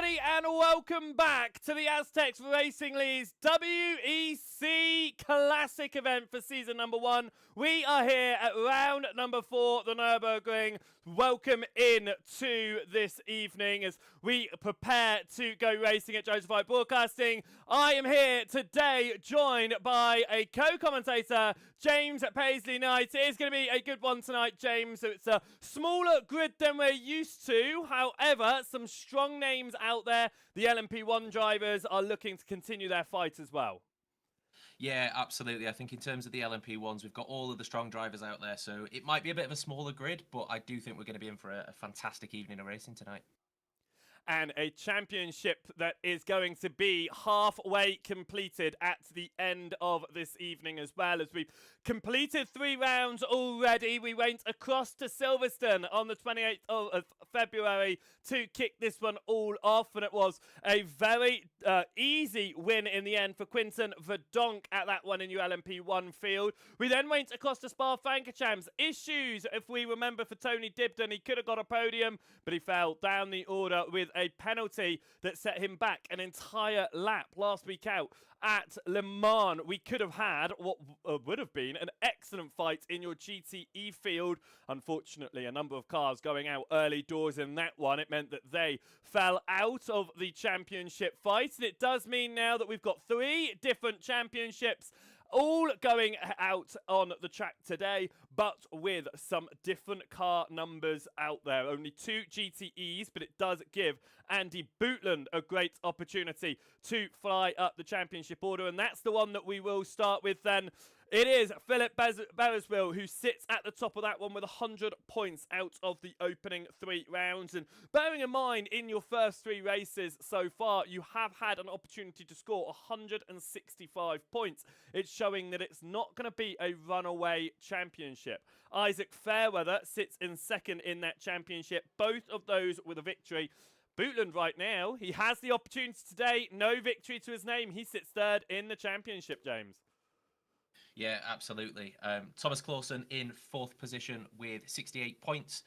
everybody, and welcome back to the Aztecs Racing League's WEC Classic event for season number 1. We are here at round number 4, the Nurburgring. Welcome in to this evening as we prepare to go racing at Josephite Broadcasting. I am here today joined by a co-commentator, James Paisley Knight. It is going to be a good one tonight, James. So it's a smaller grid than we're used to. However, some strong names out there. The LMP1 drivers are looking to continue their fight as well. Yeah, absolutely. I think in terms of the LMP1s, we've got all of the strong drivers out there. So it might be a bit of a smaller grid, but I do think we're going to be in for a fantastic evening of racing tonight. And a championship that is going to be halfway completed at the end of this evening as well. As we've completed 3 rounds already, we went across to Silverstone on the 28th of February to kick this one all off, and it was a very easy win in the end for Quinten Verdonk at that one in your LMP1 field. We then went across to Spa-Francorchamps. Issues, if we remember, for Tony Dibden. He could have got a podium, but he fell down the order with a penalty that set him back an entire lap last week out at Le Mans. We could have had what would have been an excellent fight in your GTE field. Unfortunately, a number of cars going out early doors in that one. It meant that they fell out of the championship fight. And it does mean now that we've got 3 different championships all going out on the track today, but with some different car numbers out there. Only 2 GTEs, but it does give Andy Bootland a great opportunity to fly up the championship order, and that's the one that we will start with then. It is Philip Beresville who sits at the top of that one with 100 points out of the opening 3 rounds. And bearing in mind, in your first 3 races so far, you have had an opportunity to score 165 points. It's showing that it's not going to be a runaway championship. Isaac Fairweather sits in second in that championship, both of those with a victory. Bootland right now, he has the opportunity today, no victory to his name. He sits third in the championship, James. Yeah, absolutely. Thomas Clausen in 4th position with 68 points,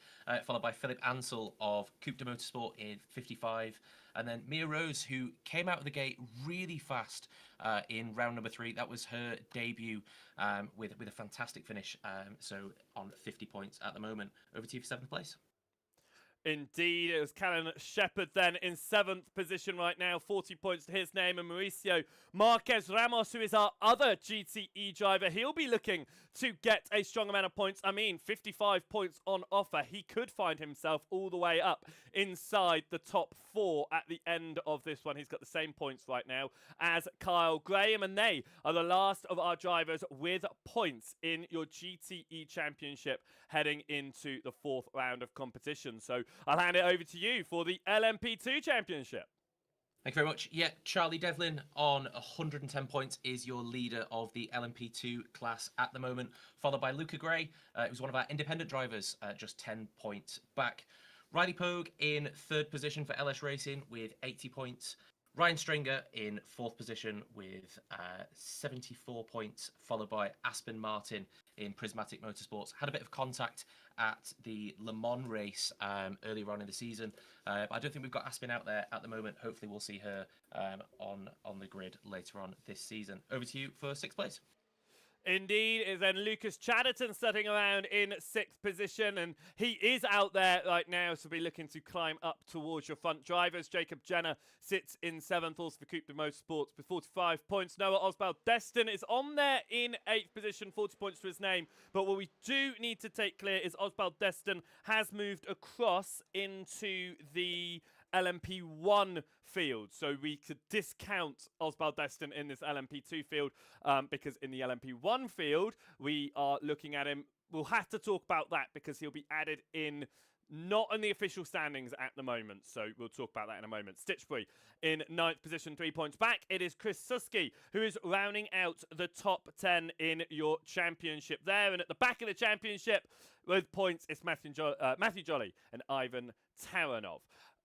followed by Philip Ansell of Coupe de Motorsport in 55. And then Mia Rose, who came out of the gate really fast in round number 3. That was her debut with a fantastic finish. So on 50 points at the moment. Over to you for 7th place. Indeed, it was Callan Shepherd then in 7th position right now, 40 points to his name, and Mauricio Marquez Ramos, who is our other GTE driver, he'll be looking to get a strong amount of points. I mean, 55 points on offer. He could find himself all the way up inside the top 4 at the end of this one. He's got the same points right now as Kyle Graham, and they are the last of our drivers with points in your GTE championship heading into the 4th round of competition. So I'll hand it over to you for the LMP2 championship. Thank you very much. Yeah, Charlie Devlin on 110 points is your leader of the LMP2 class at the moment, followed by Luca Gray, who's one of our independent drivers, just 10 points back. Riley Pogue in 3rd position for LS Racing with 80 points. Ryan Stringer in 4th position with 74 points, followed by Aspen Martin in Prismatic Motorsports. Had a bit of contact at the Le Mans race earlier on in the season. But I don't think we've got Aspen out there at the moment. Hopefully we'll see her on the grid later on this season. Over to you for 6th place. Indeed, is then Lucas Chatterton sitting around in 6th position, and he is out there right now, so be looking to climb up towards your front drivers. Jacob Jenner sits in 7th, also for Coupe de Motorsports with 45 points. Noah Oswald Destin is on there in 8th position, 40 points to his name, but what we do need to take clear is Oswald Destin has moved across into the LMP1 field, so we could discount Oswald Destin in this LMP2 field because in the LMP1 field we are looking at him. We'll have to talk about that because he'll be added in, not in the official standings at the moment, so we'll talk about that in a moment. Stitchbury in 9th position, 3 points back. It is Chris Susky who is rounding out the top 10 in your championship there, and at the back of the championship with points it's Matthew Jolly and Ivan Taranov.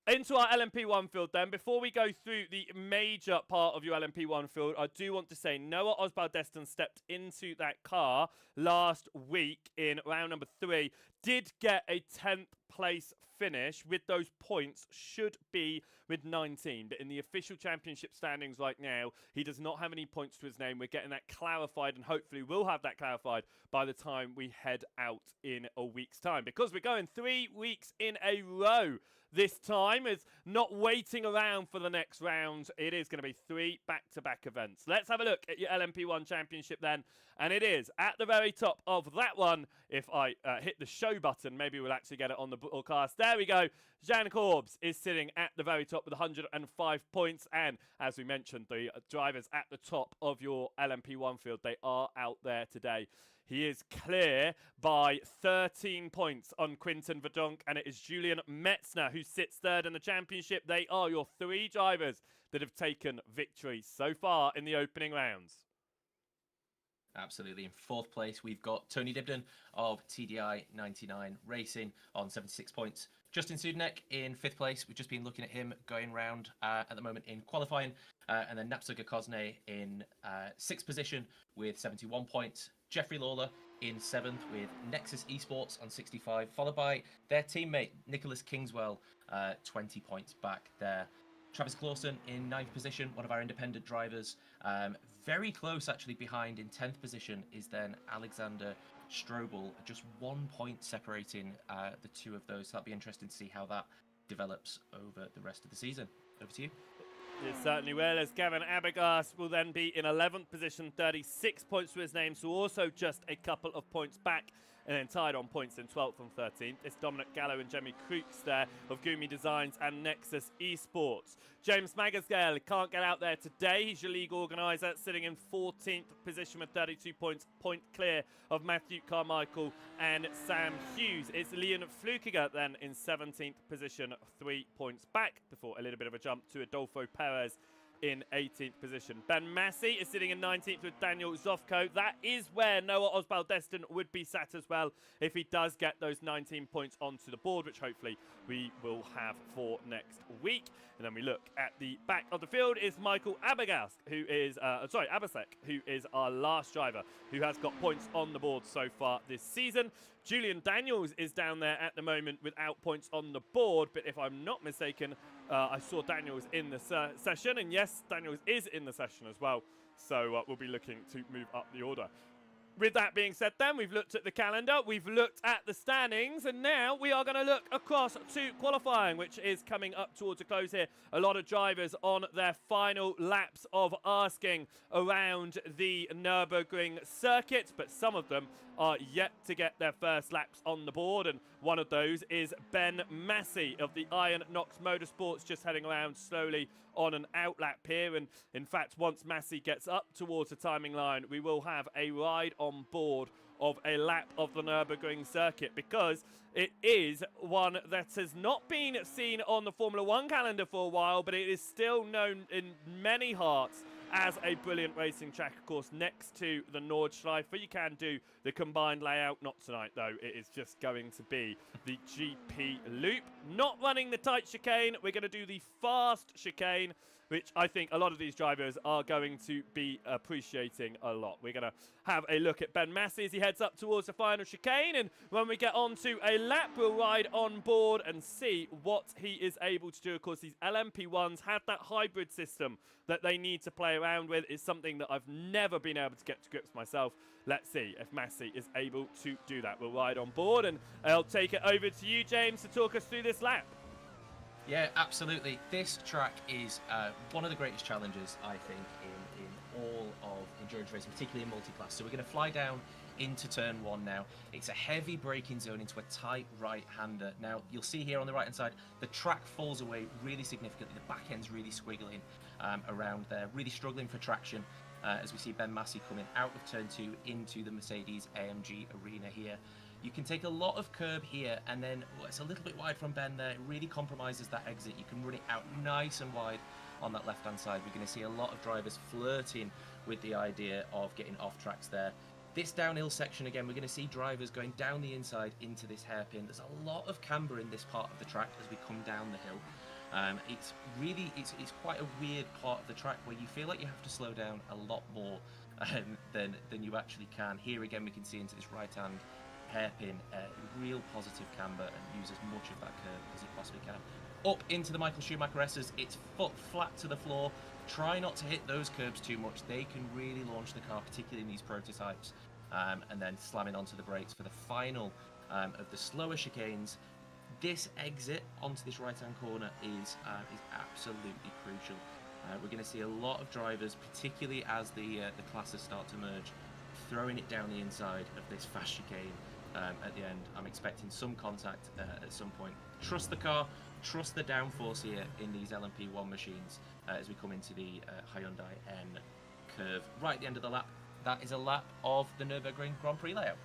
Into our LMP1 field then. Before we go through the major part of your LMP1 field, I do want to say Noah Osbaldeston stepped into that car last week in round number 3, did get a 10th place finish. With those points, should be with 19. But in the official championship standings right now, he does not have any points to his name. We're getting that clarified, and hopefully we'll have that clarified by the time we head out in a week's time. Because we're going 3 weeks in a row this time, is not waiting around for the next round. It is going to be 3 back-to-back events. Let's have a look at your LMP1 Championship then. And it is at the very top of that one. If I hit the show button, maybe we'll actually get it on the broadcast. There we go. Jan Corbs is sitting at the very top with 105 points. And as we mentioned, the drivers at the top of your LMP1 field, they are out there today. He is clear by 13 points on Quinton Verdonk, and it is Julian Metzner who sits third in the championship. They are your 3 drivers that have taken victory so far in the opening rounds. Absolutely. In 4th place, we've got Tony Dibden of TDI 99 Racing on 76 points. Justin Sudenek in 5th place. We've just been looking at him going round at the moment in qualifying. And then Napsuga Kosne in 6th position with 71 points. Jeffrey Lawler in 7th with Nexus Esports on 65, followed by their teammate Nicholas Kingswell, 20 points back there. Travis Clausen in 9th position, one of our independent drivers. Very close actually behind in 10th position is then Alexander Strobel, just 1 point separating the two of those. So that'll be interesting to see how that develops over the rest of the season. Over to you. It certainly will, as Gavin Abagast will then be in 11th position, 36 points to his name, so also just a couple of points back, and then tied on points in 12th and 13th. It's Dominic Gallo and Jamie Crooks there of Gumi Designs and Nexus Esports. James Magasgale can't get out there today. He's your league organiser, sitting in 14th position with 32 points, point clear of Matthew Carmichael and Sam Hughes. It's Leon Flukiger then in 17th position, 3 points back, before a little bit of a jump to Adolfo Perez in 18th position. Ben Massey is sitting in 19th with Daniel Zofko. That is where Noah Osbaldeston would be sat as well if he does get those 19 points onto the board, which hopefully we will have for next week. And then we look at the back of the field is Michael Abagast, who is, Abasek, who is our last driver, who has got points on the board so far this season. Julian Daniels is down there at the moment without points on the board, but if I'm not mistaken, I saw Daniels in the session, and yes, Daniels is in the session as well, so we'll be looking to move up the order. With that being said then, we've looked at the calendar, we've looked at the standings, and now we are going to look across to qualifying, which is coming up towards a close here. A lot of drivers on their final laps of asking around the Nurburgring circuit, but some of them are yet to get their first laps on the board, and one of those is Ben Massey of the Iron Knox Motorsports, just heading around slowly on an outlap here. And in fact, once Massey gets up towards the timing line, we will have a ride on board of a lap of the Nürburgring circuit, because it is one that has not been seen on the Formula 1 calendar for a while, but it is still known in many hearts as a brilliant racing track, of course, next to the Nordschleife. You can do the combined layout. Not tonight, though. It is just going to be the GP loop. Not running the tight chicane. We're going to do the fast chicane, which I think a lot of these drivers are going to be appreciating a lot. We're going to have a look at Ben Massey as he heads up towards the final chicane, and when we get onto a lap, we'll ride on board and see what he is able to do. Of course, these LMP1s have that hybrid system that they need to play around with. It's something that I've never been able to get to grips myself. Let's see if Massey is able to do that. We'll ride on board, and I'll take it over to you, James, to talk us through this lap. Yeah, absolutely. This track is one of the greatest challenges, I think, in all of endurance racing, particularly in multi-class. So we're going to fly down into turn one now. It's a heavy braking zone into a tight right-hander. Now, you'll see here on the right-hand side, the track falls away really significantly. The back end's really squiggling around there, really struggling for traction as we see Ben Massey coming out of turn two into the Mercedes AMG arena here. You can take a lot of curb here, and then it's a little bit wide from Ben there. It really compromises that exit. You can run it out nice and wide on that left-hand side. We're going to see a lot of drivers flirting with the idea of getting off tracks there. This downhill section, again, we're going to see drivers going down the inside into this hairpin. There's a lot of camber in this part of the track as we come down the hill. It's really it's quite a weird part of the track where you feel like you have to slow down a lot more than you actually can. Here again, we can see into this right-hand hairpin, real positive camber, and use as much of that curve as it possibly can. Up into the Michael Schumacher S's, it's foot flat to the floor. Try not to hit those curbs too much. They can really launch the car, particularly in these prototypes. And then slamming onto the brakes for the final of the slower chicanes. This exit onto this right-hand corner is absolutely crucial. We're going to see a lot of drivers, particularly as the classes start to merge, throwing it down the inside of this fast chicane at the end. I'm expecting some contact at some point. Trust the car, trust the downforce here in these LMP1 machines as we come into the Hyundai N curve. Right at the end of the lap, that is a lap of the Nurburgring Grand Prix layout.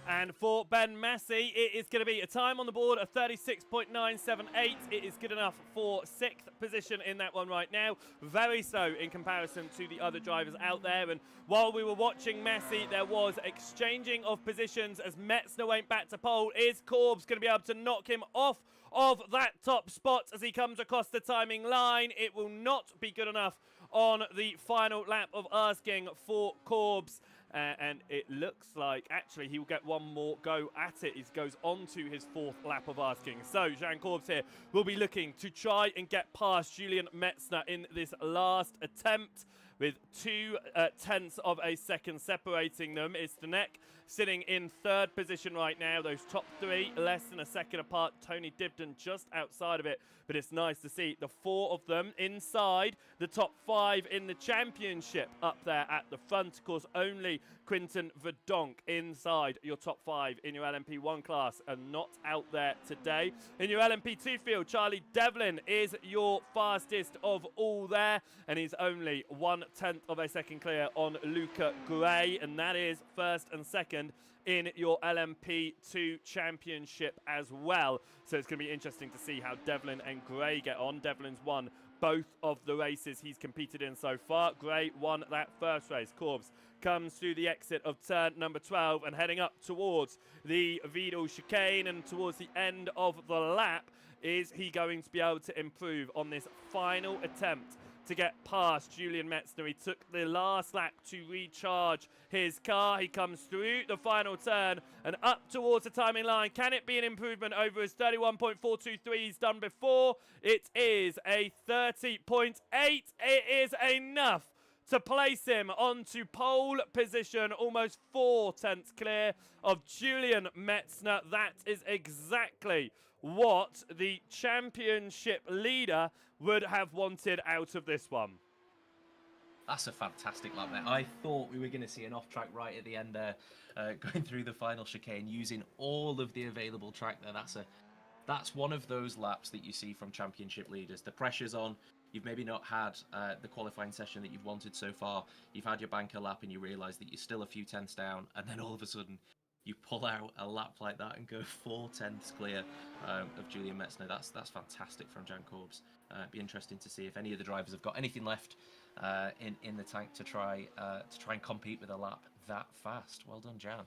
And for Ben Massey, it is going to be a time on the board of 36.978. It is good enough for 6th position in that one right now. Very slow in comparison to the other drivers out there. And while we were watching Massey, there was exchanging of positions as Metzner went back to pole. Is Corbs going to be able to knock him off of that top spot as he comes across the timing line? It will not be good enough on the final lap of asking for Corbs. And it looks like, actually, he will get one more go at it. He goes on to his 4th lap of asking. So, Jean Corbs here will be looking to try and get past Julian Metzner in this last attempt, with 0.2 of a second separating them. It's the neck sitting in 3rd position right now. Those top 3 less than a second apart. Tony Dibden just outside of it, but it's nice to see the 4 of them inside the top 5 in the championship up there at the front. Of course, only Quinton Verdonk inside your top 5 in your LMP1 class and not out there today. In your LMP2 field, Charlie Devlin is your fastest of all there, and he's only 0.1 of a second clear on Luca Gray, and that is 1st and 2nd in your LMP2 championship as well. So it's going to be interesting to see how Devlin and Gray get on. Devlin's won both of the races he's competed in so far. Gray won that first race. Corbs comes through the exit of turn number 12 and heading up towards the Vidal chicane, and towards the end of the lap, is he going to be able to improve on this final attempt to get past Julian Metzner? He took the last lap to recharge his car. He comes through the final turn and up towards the timing line. Can it be an improvement over his 31.423 he's done before? It is a 30.8. It is enough to place him onto pole position, almost 0.4 clear of Julian Metzner. That is exactly what the championship leader would have wanted out of this one. That's a fantastic lap there. I thought we were going to see an off-track right at the end there, going through the final chicane, using all of the available track there. That's one of those laps that you see from championship leaders. The pressure's on. You've maybe not had the qualifying session that you've wanted so far. You've had your banker lap and you realise that you're still a few tenths down, and then all of a sudden you pull out a lap like that and go 0.4 clear of Julian Metzner. That's fantastic from Jan Corbs. It'd be interesting to see if any of the drivers have got anything left in the tank to try and compete with a lap that fast. Well done, Jan.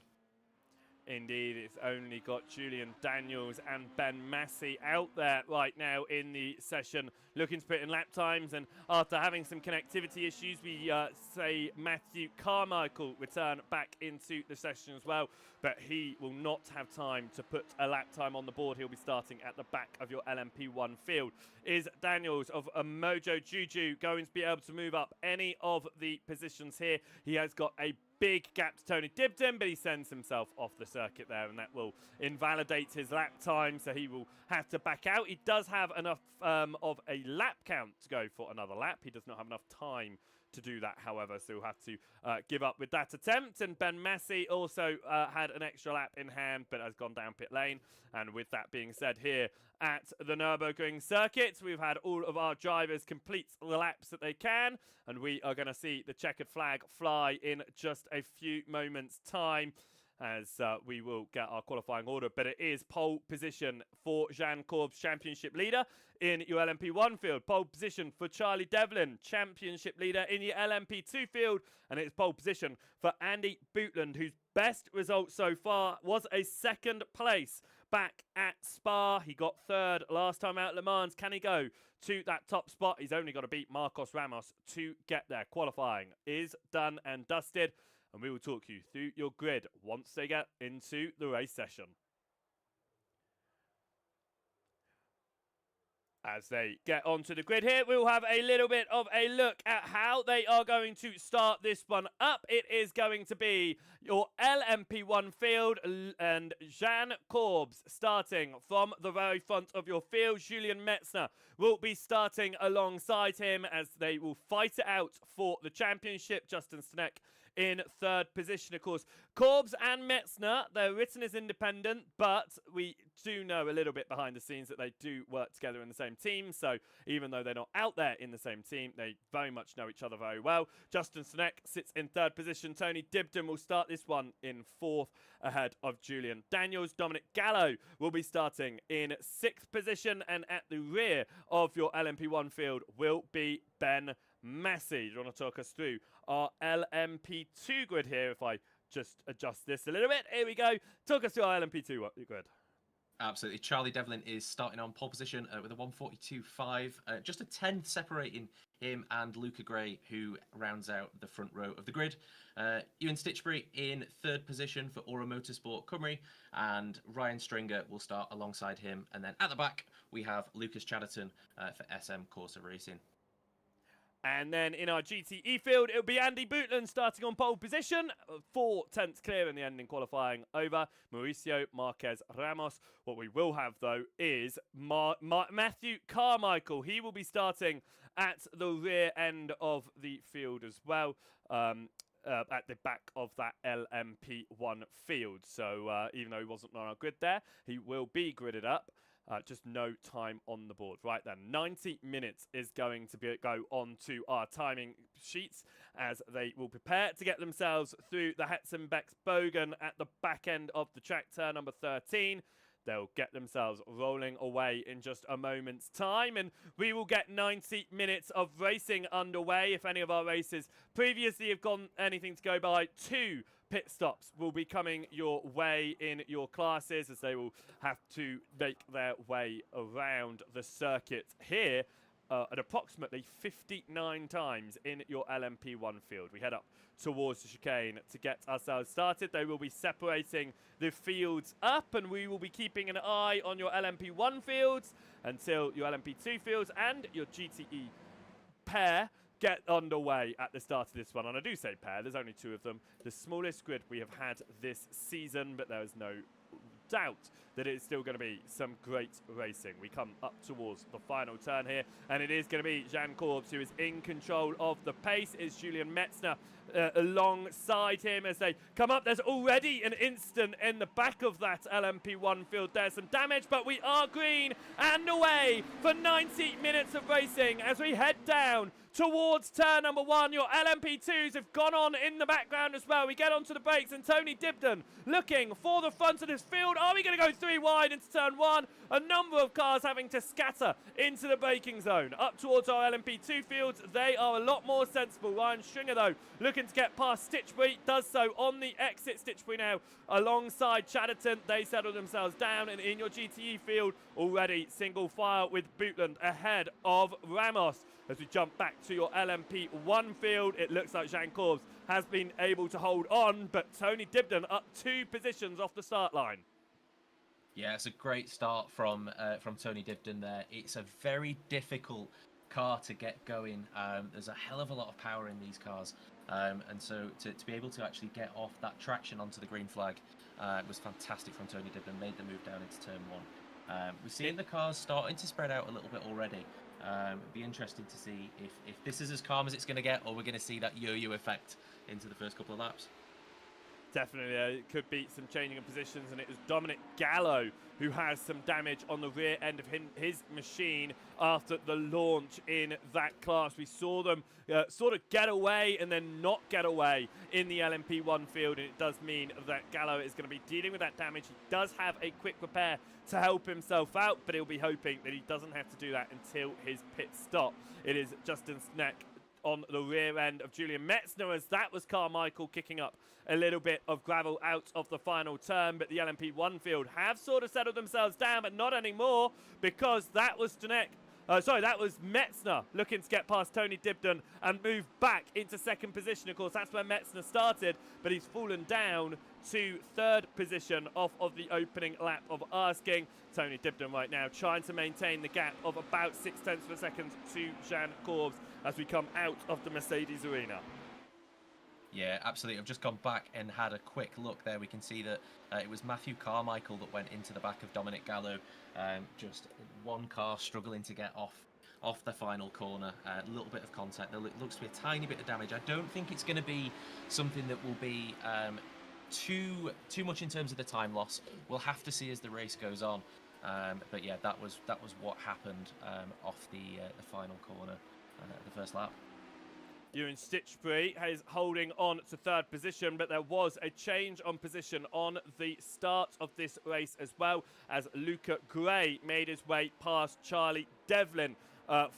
Indeed, it's only got Julian Daniels and Ben Massey out there right now in the session, looking to put in lap times. And after having some connectivity issues, we say Matthew Carmichael return back into the session as well. But he will not have time to put a lap time on the board. He'll be starting at the back of your LMP1 field. Is Daniels of Mojo Juju going to be able to move up any of the positions here? He has got a big gap to Tony Dibden, but he sends himself off the circuit there, and that will invalidate his lap time, so he will have to back out. He does have enough of a lap count to go for another lap. He does not have enough time to do that, however, so he'll have to give up with that attempt. And Ben Massey also had an extra lap in hand, but has gone down pit lane. And with that being said, here at the Nurburgring circuit, we've had all of our drivers complete the laps that they can, and we are going to see the checkered flag fly in just a few moments' time, as we will get our qualifying order. But it is pole position for Jan Corbs, championship leader in your LMP1 field. Pole position for Charlie Devlin, championship leader in your LMP2 field. And it's pole position for Andy Bootland, whose best result so far was a second place back at Spa. He got third last time out at Le Mans. Can he go to that top spot? He's only got to beat Marcos Ramos to get there. Qualifying is done and dusted, and we will talk you through your grid once they get into the race session. As they get onto the grid here, we'll have a little bit of a look at how they are going to start this one up. It is going to be your LMP1 field and Jean Corbs starting from the very front of your field. Julian Metzner will be starting alongside him as they will fight it out for the championship. Justin Sneck in third position, of course. Corbs and Metzner, they're written as independent, but we do know a little bit behind the scenes that they do work together in the same team. So even though they're not out there in the same team, they very much know each other very well. Justin Sneck sits in third position. Tony Dibden will start this one in fourth ahead of Julian Daniels. Dominic Gallo will be starting in sixth position, and at the rear of your LMP1 field will be Ben Massey. Do you want to talk us through our LMP2 grid here? If I just adjust this a little bit, here we go. Talk us through our LMP2 grid. Absolutely. Charlie Devlin is starting on pole position with a 142.5, just a 10 separating him and Luca Gray, who rounds out the front row of the grid. Ewan Stitchbury in third position for Aura Motorsport Cymru, and Ryan Stringer will start alongside him. And then at the back, we have Lucas Chatterton for SM Corsa Racing. And then in our GTE field, it'll be Andy Bootland starting on pole position. 4 tenths clear in the end in qualifying over Mauricio Marquez Ramos. What we will have, though, is Matthew Carmichael. He will be starting at the rear end of the field as well, at the back of that LMP1 field. So even though he wasn't on our grid there, he will be gridded up. Just no time on the board. Right then, 90 minutes is going to go on to our timing sheets as they will prepare to get themselves through the Hetzenbecks-Bogen at the back end of the track, turn number 13. They'll get themselves rolling away in just a moment's time, and we will get 90 minutes of racing underway. If any of our races previously have gone anything to go by, 2 pit stops will be coming your way in your classes as they will have to make their way around the circuit here at approximately 59 times in your LMP1 field. We head up towards the chicane to get ourselves started. They will be separating the fields up, and we will be keeping an eye on your LMP1 fields until your LMP2 fields and your GTE pair get underway at the start of this one. And I do say pair, there's only 2 of them. The smallest grid we have had this season, but there is no doubt that it is still going to be some great racing. We come up towards the final turn here, and it is going to be Jean Corbs who is in control of the pace. Is Julian Metzner alongside him as they come up. There's already an instant in the back of that LMP1 field. There's some damage, but we are green and away for 90 minutes of racing as we head down towards turn number 1. Your LMP2s have gone on in the background as well. We get onto the brakes, and Tony Dibden looking for the front of this field. Are we going to go 3 wide into turn 1? A number of cars having to scatter into the braking zone. Up towards our LMP2 fields, they are a lot more sensible. Ryan Stringer, though, looking to get past Stitchbury, does so on the exit. Stitchbury now alongside Chatterton. They settle themselves down, and in your GTE field, already single file with Bootland ahead of Ramos. As we jump back to your LMP1 field, it looks like Jean Corbs has been able to hold on, but Tony Dibden up 2 positions off the start line. Yeah, it's a great start from Tony Dibden there. It's a very difficult car to get going. There's a hell of a lot of power in these cars. And so to be able to actually get off that traction onto the green flag was fantastic from Tony Dibden, made the move down into turn 1. We're seeing the cars starting to spread out a little bit already. It'd be interesting to see if this is as calm as it's going to get, or we're going to see that yo-yo effect into the first couple of laps. Definitely, it could be some changing of positions, and it was Dominic Gallo who has some damage on the rear end of his machine after the launch in that class. We saw them sort of get away and then not get away in the LMP1 field, and it does mean that Gallo is going to be dealing with that damage. He does have a quick repair to help himself out, but he'll be hoping that he doesn't have to do that until his pit stop. It is Justin Sneck on the rear end of Julian Metzner, as that was Carmichael kicking up a little bit of gravel out of the final turn. But the LMP1 field have sort of settled themselves down, but not anymore, because that was that was Metzner looking to get past Tony Dibden and move back into second position. Of course, that's where Metzner started, but he's fallen down to third position off of the opening lap of asking. Tony Dibden right now trying to maintain the gap of about 0.6 of a second to Jean Corbs as we come out of the Mercedes arena. Yeah, absolutely. I've just gone back and had a quick look there. We can see that it was Matthew Carmichael that went into the back of Dominic Gallo. Just one car struggling to get off the final corner. A little bit of contact. There looks to be a tiny bit of damage. I don't think it's going to be something that will be too much in terms of the time loss. We'll have to see as the race goes on. But yeah, that was what happened off the final corner, the first lap. Ewan Stitchbury is holding on to third position, but there was a change on position on the start of this race as well, as Luca Gray made his way past Charlie Devlin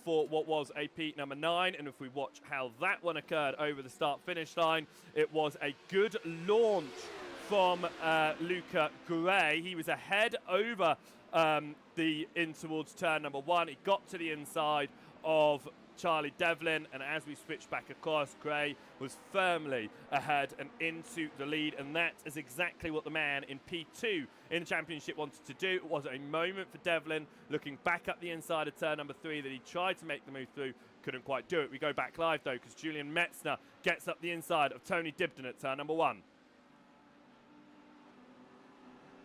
for what was a P number 9. And if we watch how that one occurred over the start-finish line, it was a good launch from Luca Gray. He was ahead over in towards turn number 1. He got to the inside of Charlie Devlin, and as we switch back across, Gray was firmly ahead and into the lead, and that is exactly what the man in P2 in the championship wanted to do. It was a moment for Devlin looking back up the inside of turn number 3 that he tried to make the move through, couldn't quite do it. We go back live though, because Julian Metzner gets up the inside of Tony Dibden at turn number 1.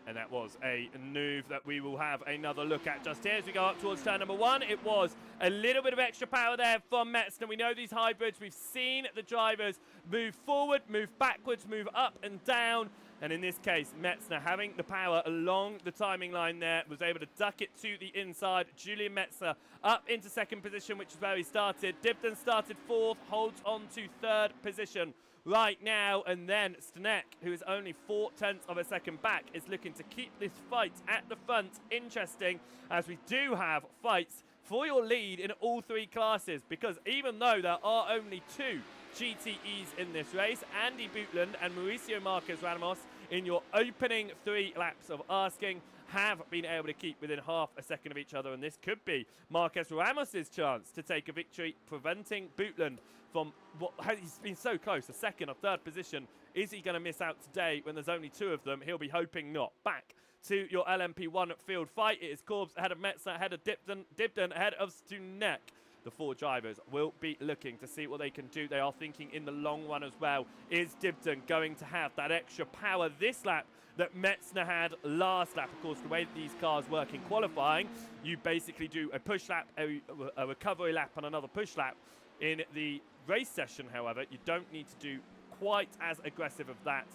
And that was a move that we will have another look at just here as we go up towards turn number 1. It was a little bit of extra power there from Metzner. We know these hybrids. We've seen the drivers move forward, move backwards, move up and down. And in this case, Metzner having the power along the timing line there, was able to duck it to the inside. Julian Metzner up into second position, which is where he started. Dibden started 4th, holds on to 3rd position right now, and then Stanek, who is only 0.4 of a second back, is looking to keep this fight at the front interesting, as we do have fights for your lead in all 3 classes, because even though there are only 2 GTEs in this race, Andy Bootland and Mauricio Marquez Ramos in your opening 3 laps of asking have been able to keep within half a second of each other, and this could be Marquez Ramos's chance to take a victory, preventing Bootland from what he's been so close, a 2nd or 3rd position. Is he going to miss out today when there's only 2 of them? He'll be hoping not. Back to your LMP1 field fight. It is Corbs ahead of Metzner, ahead of Dibden ahead of Stanek. The 4 drivers will be looking to see what they can do. They are thinking in the long run as well. Is Dibden going to have that extra power this lap that Metzner had last lap? Of course, the way that these cars work in qualifying, you basically do a push lap, a recovery lap, and another push lap. In the race session, however, you don't need to do quite as aggressive of that,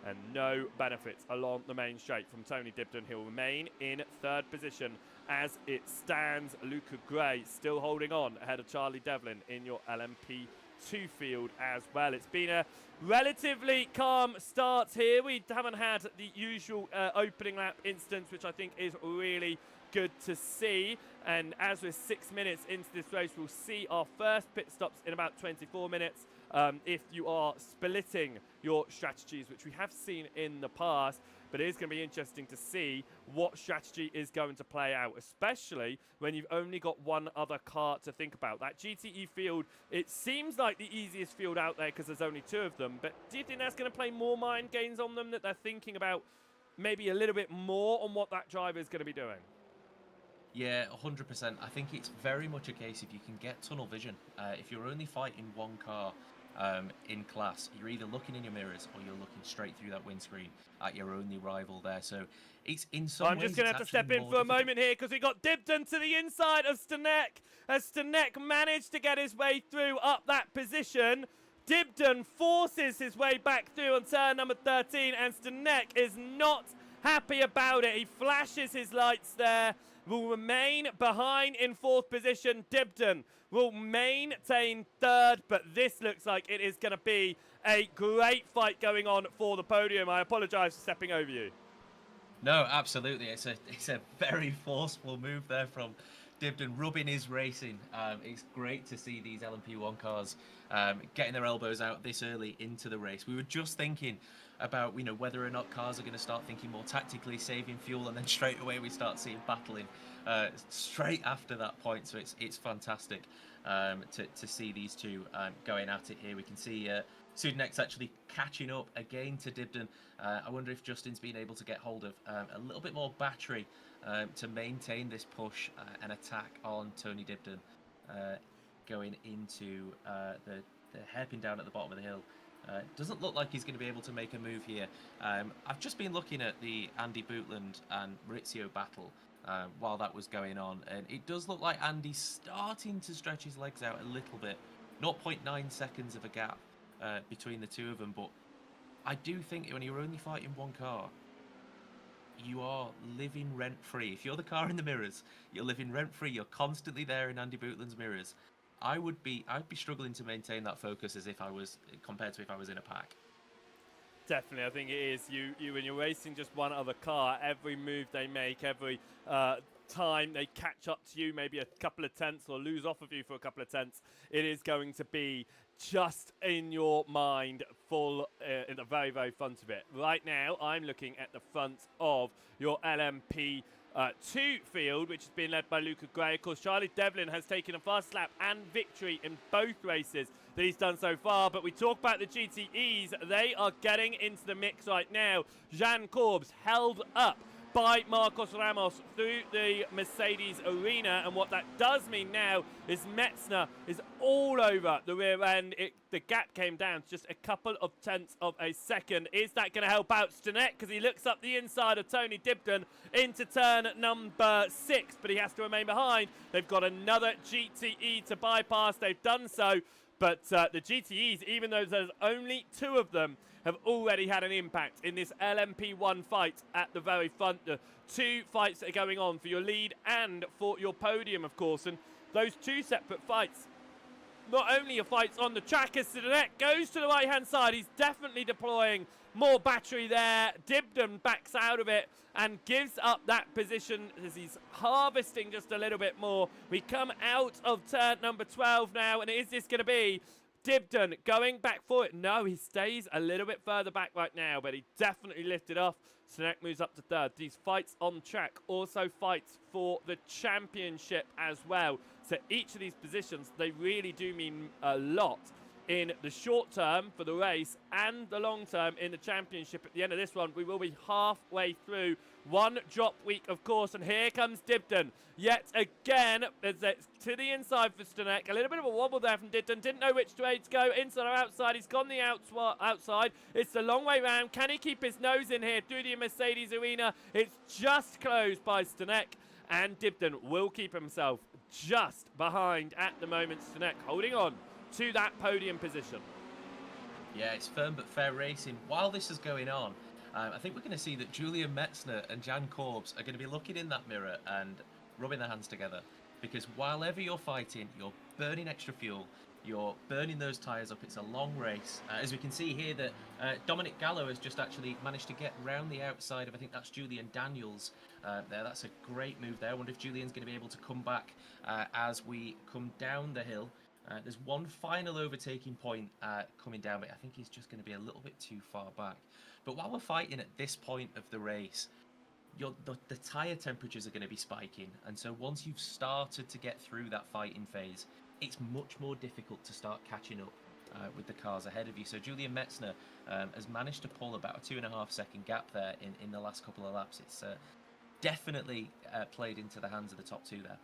and no benefits along the main straight from Tony Dibden. He'll remain in 3rd position as it stands. Luca Gray still holding on ahead of Charlie Devlin in your LMP2 field as well. It's been a relatively calm start here. We haven't had the usual opening lap instance, which I think is really good to see. And as we're 6 minutes into this race, we'll see our first pit stops in about 24 minutes. If you are splitting your strategies, which we have seen in the past, but it is going to be interesting to see what strategy is going to play out, especially when you've only got one other car to think about. That GTE field, it seems like the easiest field out there because there's only 2 of them, but do you think that's going to play more mind games on them, that they're thinking about maybe a little bit more on what that driver is going to be doing? Yeah, 100%. I think it's very much a case if you can get tunnel vision. If you're only fighting one car in class, you're either looking in your mirrors or you're looking straight through that windscreen at your only rival there. So it's in some ways... I'm just going to have to step in for a moment here because we got Dibden to the inside of Stanek, as Stanek managed to get his way through up that position. Dibden forces his way back through on turn number 13, and Stanek is not happy about it. He flashes his lights there. Will remain behind in 4th position. Dibden will maintain 3rd, but this looks like it is going to be a great fight going on for the podium. I apologise for stepping over you. No, absolutely. It's a very forceful move there from Dibden rubbing his racing. It's great to see these LMP1 cars getting their elbows out this early into the race. We were just thinking about whether or not cars are going to start thinking more tactically, saving fuel, and then straight away we start seeing battling straight after that point. So it's fantastic to see these two going at it here. We can see Sudenex actually catching up again to Dibden. I wonder if Justin's been able to get hold of a little bit more battery to maintain this push and attack on Tony Dibden going into the hairpin down at the bottom of the hill. Doesn't look like he's going to be able to make a move here. I've just been looking at the Andy Bootland and Maurizio battle while that was going on, and it does look like Andy's starting to stretch his legs out a little bit. 0.9 seconds of a gap between the two of them, but I do think when you're only fighting one car, you are living rent-free. If you're the car in the mirrors, you're living rent-free. You're constantly there in Andy Bootland's mirrors. I'd be struggling to maintain that focus compared to if I was in a pack. Definitely, I think it is. You when you're racing just one other car, every move they make, every time they catch up to you, maybe a couple of tenths or lose off of you for a couple of tenths, it is going to be just in your mind, full in the very, very front of it. Right now, I'm looking at the front of your LMP2 field, which has been led by Luca Gray. Of course, Charlie Devlin has taken a fast lap and victory in both races that he's done so far. But we talk about the GTEs. They are getting into the mix right now. Jean Corbs held up by Marcos Ramos through the Mercedes arena, and what that does mean now is Metzner is all over the rear end. The gap came down to just a couple of tenths of a second. Is that going to help out Stanek, because he looks up the inside of Tony Dibden into turn number 6, but he has to remain behind. They've got another GTE to bypass. They've done so, but the GTEs, even though there's only 2 of them, have already had an impact in this LMP1 fight at the very front. The 2 fights that are going on for your lead and for your podium, of course. And those 2 separate fights, not only are fights on the track, as Sidonek goes to the right-hand side, he's definitely deploying more battery there. Dibden backs out of it and gives up that position as he's harvesting just a little bit more. We come out of turn number 12 now, and is this going to be Dibden going back for it? No, he stays a little bit further back right now, but he definitely lifted off. Stanek moves up to 3rd. These fights on track also fights for the championship as well. So each of these positions, they really do mean a lot in the short term for the race and the long term in the championship. At the end of this one, we will be halfway through. 1 drop week, of course, and here comes Dibden. Yet again, it's to the inside for Stanek. A little bit of a wobble there from Dibden. Didn't know which way to go, inside or outside. He's gone the outside. It's the long way round. Can he keep his nose in here through the Mercedes arena? It's just closed by Stanek, and Dibden will keep himself just behind at the moment. Stanek holding on to that podium position. Yeah, it's firm but fair racing. While this is going on, I think we're going to see that Julian Metzner and Jan Corbs are going to be looking in that mirror and rubbing their hands together, because while ever you're fighting, you're burning extra fuel, you're burning those tyres up. It's a long race. As we can see here, that Dominic Gallo has just actually managed to get round the outside of, I think that's Julian Daniels there. That's a great move there. I wonder if Julian's going to be able to come back as we come down the hill. There's one final overtaking point coming down, but I think he's just going to be a little bit too far back. But while we're fighting at this point of the race, the tyre temperatures are going to be spiking. And so once you've started to get through that fighting phase, it's much more difficult to start catching up with the cars ahead of you. So Julian Metzner has managed to pull about a 2.5 second gap there in the last couple of laps. It's definitely played into the hands of the top 2 there.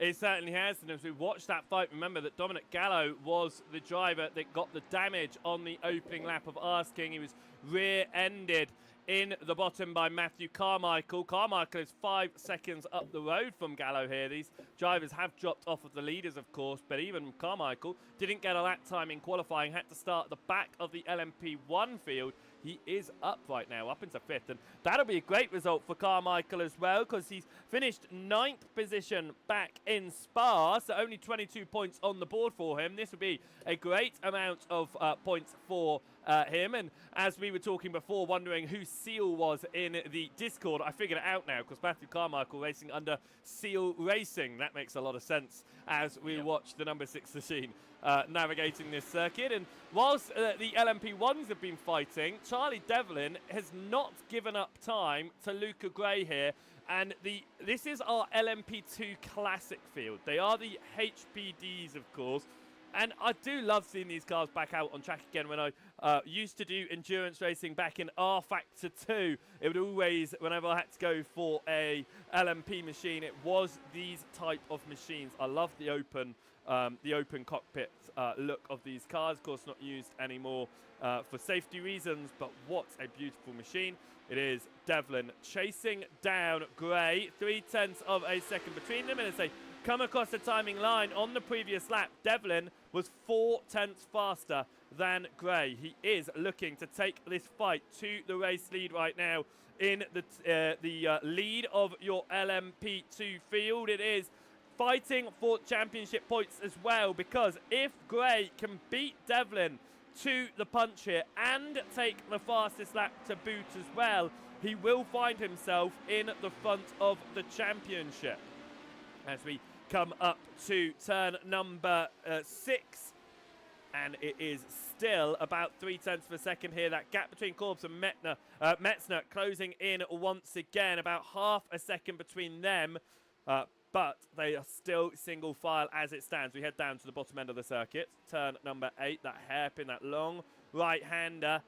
It certainly has, and as we watch that fight, remember that Dominic Gallo was the driver that got the damage on the opening lap of Asking. He was rear-ended in the bottom by Matthew Carmichael. Carmichael is 5 seconds up the road from Gallo here. These drivers have dropped off of the leaders, of course, but even Carmichael didn't get a lap time in qualifying, had to start at the back of the LMP1 field. He is up right now, up into 5th, and that'll be a great result for Carmichael as well, because he's finished 9th position back in Spa, so only 22 points on the board for him. This would be a great amount of points for him. And as we were talking before, wondering who Seal was in the Discord, I figured it out now because Matthew Carmichael racing under Seal Racing. That makes a lot of sense as we watch the number 6 machine navigating this circuit. And whilst the LMP1s have been fighting, Charlie Devlin has not given up time to Luca Gray here. And this is our LMP2 Classic field. They are the HPDs, of course. And I do love seeing these cars back out on track again. When I used to do endurance racing back in R Factor 2, it would always, whenever I had to go for a LMP machine, it was these type of machines. I love the open cockpit look of these cars. Of course, not used anymore for safety reasons, but what a beautiful machine. It is Devlin chasing down Gray, 0.3 of a second between them, and as they come across the timing line on the previous lap, Devlin was 0.4 faster than Gray. He is looking to take this fight to the race lead right now in the lead of your LMP2 field. It is fighting for championship points as well, because if Gray can beat Devlin to the punch here and take the fastest lap to boot as well, he will find himself in the front of the championship. As we come up to turn number 6, and it is still about 0.3 of a second here. That gap between Corbs and Metzner closing in once again, about half a second between them. But they are still single file as it stands. We head down to the bottom end of the circuit. Turn number 8, that hairpin, that long right-hander.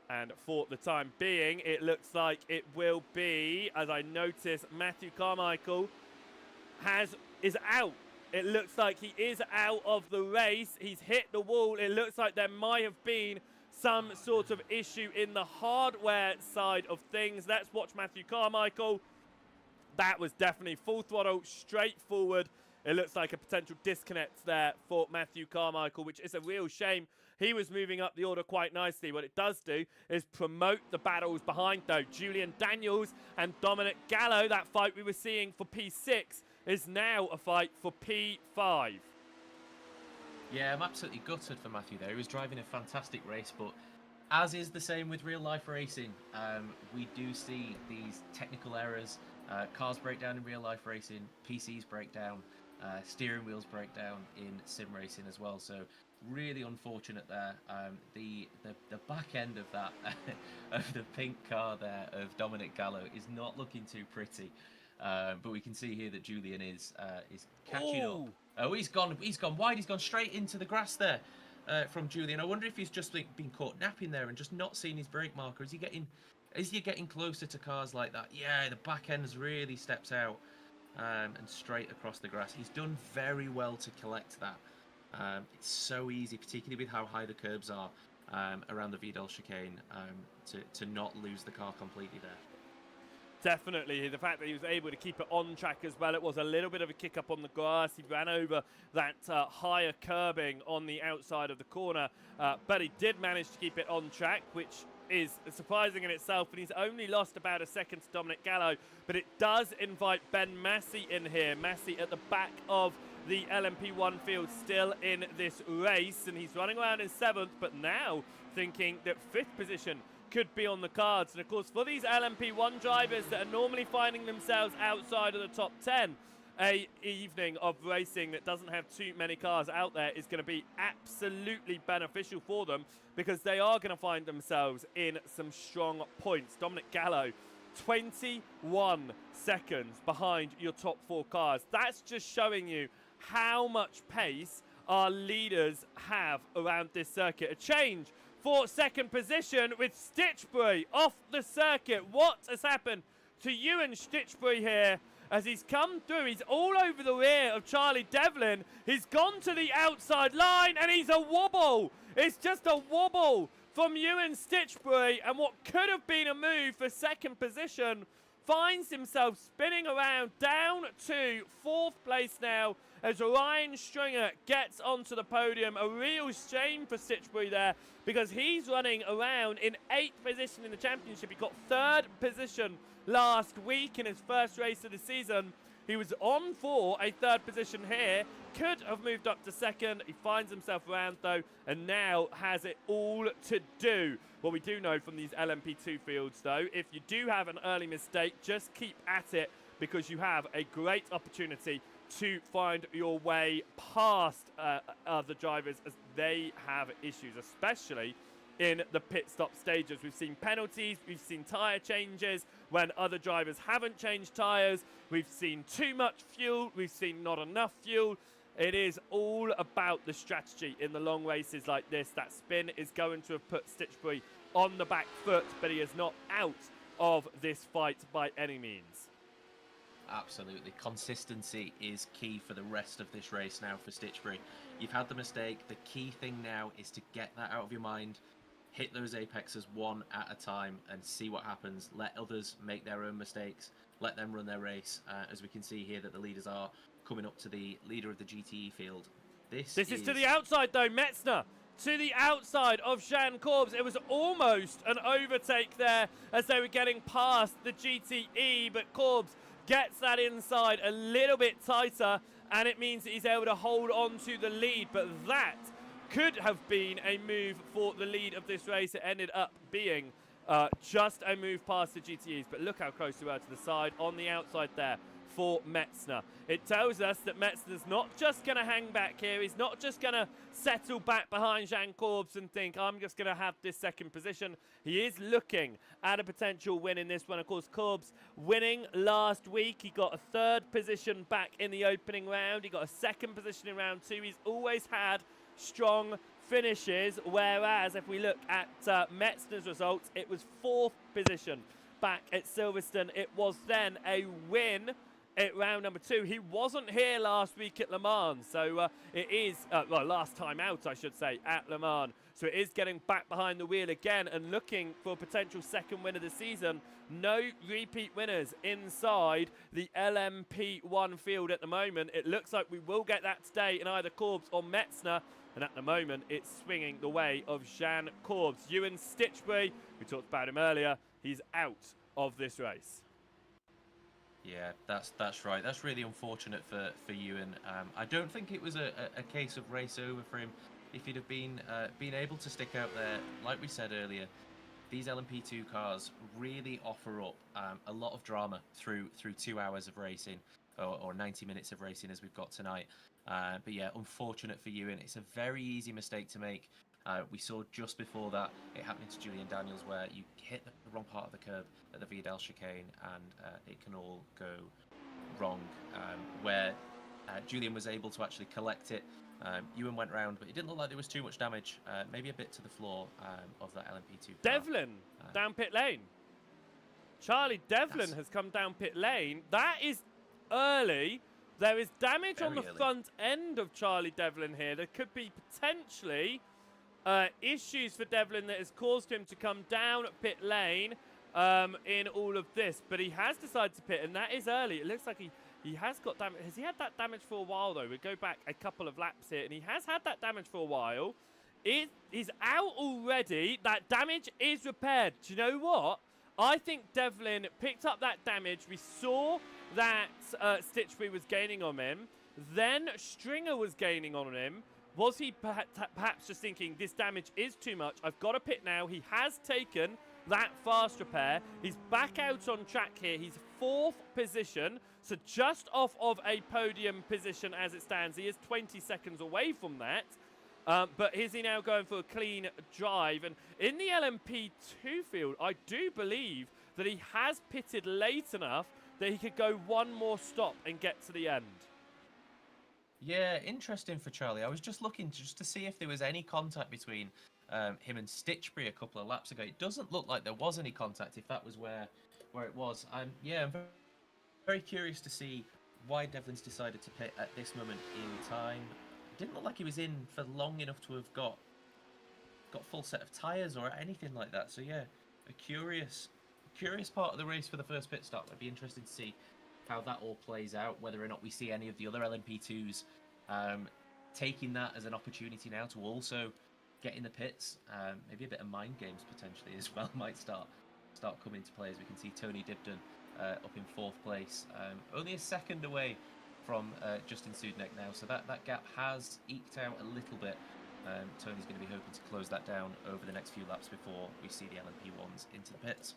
And for the time being, it looks like it will be, as I notice, Matthew Carmichael is out. It looks like he is out of the race. He's hit the wall. It looks like there might have been some sort of issue in the hardware side of things. Let's watch Matthew Carmichael. That was definitely full throttle, straight forward. It looks like a potential disconnect there for Matthew Carmichael, which is a real shame. He was moving up the order quite nicely. What it does do is promote the battles behind, though. Julian Daniels and Dominic Gallo, that fight we were seeing for P6, is now a fight for P5. Yeah, I'm absolutely gutted for Matthew there. He was driving a fantastic race, but as is the same with real-life racing, we do see these technical errors. Cars break down in real-life racing, PCs break down, steering wheels break down in sim racing as well. So really unfortunate there. The back end of that of the pink car there of Dominic Gallo is not looking too pretty. But we can see here that Julian is catching up. Oh, he's gone wide. He's gone straight into the grass there from Julian. I wonder if he's just been caught napping there and just not seen his brake marker. Is he getting closer to cars like that? Yeah, the back end has really stepped out and straight across the grass. He's done very well to collect that. It's so easy, particularly with how high the curbs are around the Vidal chicane, to not lose the car completely there. Definitely. The fact that he was able to keep it on track as well. It was a little bit of a kick up on the grass. He ran over that higher curbing on the outside of the corner. But he did manage to keep it on track, which is surprising in itself. And he's only lost about a second to Dominic Gallo. But it does invite Ben Massey in here. Massey at the back of the LMP1 field, still in this race. And he's running around in 7th, but now thinking that 5th position could be on the cards. And of course, for these LMP1 drivers that are normally finding themselves outside of the top 10, a evening of racing that doesn't have too many cars out there is going to be absolutely beneficial for them, because they are going to find themselves in some strong points. Dominic Gallo, 21 seconds behind your top 4 cars. That's just showing you how much pace our leaders have around this circuit. A change for second position with Stitchbury off the circuit. What has happened to Ewan Stitchbury here as he's come through? He's all over the rear of Charlie Devlin. He's gone to the outside line and he's a wobble. It's just a wobble from Ewan Stitchbury, and what could have been a move for second position finds himself spinning around down to 4th place now as Ryan Stringer gets onto the podium. A real shame for Stitchbury there, because he's running around in 8th position in the championship. He got 3rd position last week in his first race of the season. He was on for a third position here. Could have moved up to second. He finds himself around though, and now has it all to do. What we do know from these LMP2 fields though, if you do have an early mistake, just keep at it, because you have a great opportunity to find your way past other drivers as they have issues, especially in the pit stop stages. We've seen penalties, we've seen tyre changes when other drivers haven't changed tyres, we've seen too much fuel, we've seen not enough fuel. It is all about the strategy in the long races like this. That spin is going to have put Stitchbury on the back foot, but he is not out of this fight by any means. Absolutely. Consistency is key for the rest of this race now for Stitchbury. You've had the mistake. The key thing now is to get that out of your mind, hit those apexes one at a time and see what happens. Let others make their own mistakes. Let them run their race. As we can see here that the leaders are coming up to the leader of the GTE field. This is to the outside though, Metzner. To the outside of Jean Corbs. It was almost an overtake there as they were getting past the GTE, but Corbs gets that inside a little bit tighter, and it means that he's able to hold on to the lead. But that could have been a move for the lead of this race. It ended up being just a move past the GTEs. But look how close we were to the side on the outside there for Metzner. It tells us that Metzner's not just going to hang back here. He's not just going to settle back behind Jean Corbs and think, I'm just going to have this second position. He is looking at a potential win in this one. Of course, Corbs winning last week. He got a third position back in the opening round. He got a second position in round two. He's always had strong finishes, whereas if we look at Metzner's results, it was fourth position back at Silverstone. It was then a win at round number two. He wasn't here last week at Le Mans, so it is, well, last time out, I should say, at Le Mans. So it is getting back behind the wheel again and looking for a potential second win of the season. No repeat winners inside the LMP1 field at the moment. It looks like we will get that today in either Corbs or Metzner. And at the moment, it's swinging the way of Jean Corbs. Ewan Stitchbury, we talked about him earlier, he's out of this race. Yeah, that's right. That's really unfortunate for Ewan. I don't think it was a case of race over for him. If he'd have been able to stick out there, like we said earlier, these LMP2 cars really offer up a lot of drama through 2 hours of racing, or 90 minutes of racing as we've got tonight. But yeah, unfortunate for Ewan. It's a very easy mistake to make. We saw just before that it happening to Julian Daniels, where you hit the wrong part of the curb at the Viadel chicane and it can all go wrong. Where Julian was able to actually collect it. Ewan went round, but it didn't look like there was too much damage. Maybe a bit to the floor of that LMP2 car. Devlin down pit lane. Charlie Devlin has come down pit lane. That is early. There is damage on the front end of Charlie Devlin here. There could be potentially issues for Devlin that has caused him to come down pit lane in all of this. But he has decided to pit, and that is early. It looks like he has got damage. Has he had that damage for a while, though? We'll go back a couple of laps here, and he has had that damage for a while. It is out already. That damage is repaired. Do you know what? I think Devlin picked up that damage. We saw that Stitchbury was gaining on him. Then Stringer was gaining on him. Was he perhaps just thinking, this damage is too much, I've got to pit now? He has taken that fast repair. He's back out on track here. He's fourth position, so just off of a podium position as it stands. He is 20 seconds away from that. But is he now going for a clean drive? And in the LMP2 field, I do believe that he has pitted late enough that he could go one more stop and get to the end. Yeah, interesting for Charlie. I was just looking just to see if there was any contact between him and Stitchbury a couple of laps ago. It doesn't look like there was any contact, if that was where it was. Yeah, I'm very curious to see why Devlin's decided to pit at this moment in time. It didn't look like he was in for long enough to have got full set of tyres or anything like that. So yeah, a curious part of the race for the first pit stop. I'd be interested to see how that all plays out, whether or not we see any of the other LMP2s taking that as an opportunity now to also get in the pits. Maybe a bit of mind games potentially as well might start coming into play, as we can see Tony Dibden up in 4th place, only a second away from Justin Sudenek now, so that gap has eked out a little bit. Tony's going to be hoping to close that down over the next few laps before we see the LMP1s into the pits.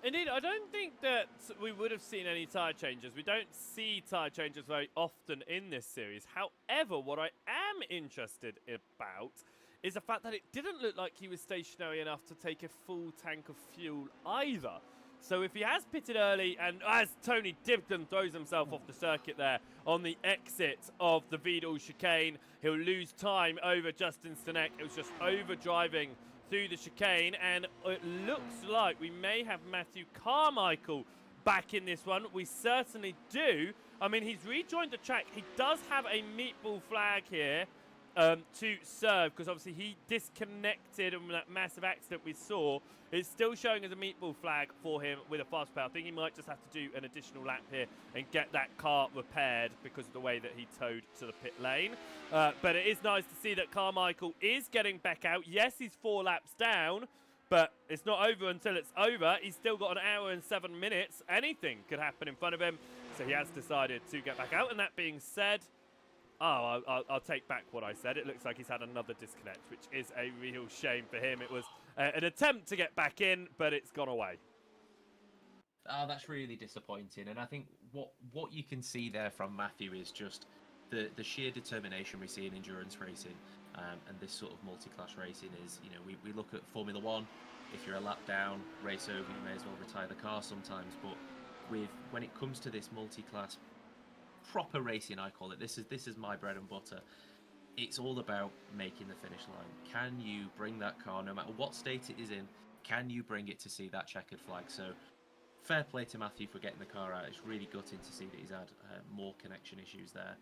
Indeed, I don't think that we would have seen any tyre changes. We don't see tyre changes very often in this series. However, what I am interested about is the fact that it didn't look like he was stationary enough to take a full tank of fuel either. So if he has pitted early, and as Tony Dibden throws himself off the circuit there on the exit of the Vidal chicane, he'll lose time over Justin Sudenek. It was just over driving through the chicane, and it looks like we may have Matthew Carmichael back in this one. We certainly do. I mean, he's rejoined the track. He does have a meatball flag here to serve, because obviously he disconnected in that massive accident we saw. It's still showing as a meatball flag for him with a fast pair. I think he might just have to do an additional lap here and get that car repaired because of the way that he towed to the pit lane. But it is nice to see that Carmichael is getting back out. Yes, he's 4 laps down, but it's not over until it's over. He's still got an hour and 7 minutes. Anything could happen in front of him. So he has decided to get back out. And that being said, I'll take back what I said. It looks like he's had another disconnect, which is a real shame for him. It was an attempt to get back in, but it's gone away. Oh, that's really disappointing. And I think what you can see there from Matthew is just the sheer determination we see in endurance racing, and this sort of multi-class racing is, you know, we look at Formula 1. If you're a lap down, race over, you may as well retire the car sometimes. But when it comes to this multi-class proper racing, I call it, this is my bread and butter. It's all about making the finish line. Can you bring that car, no matter what state it is in, can you bring it to see that checkered flag? So fair play to Matthew for getting the car out. It's really gutting to see that he's had more connection issues there,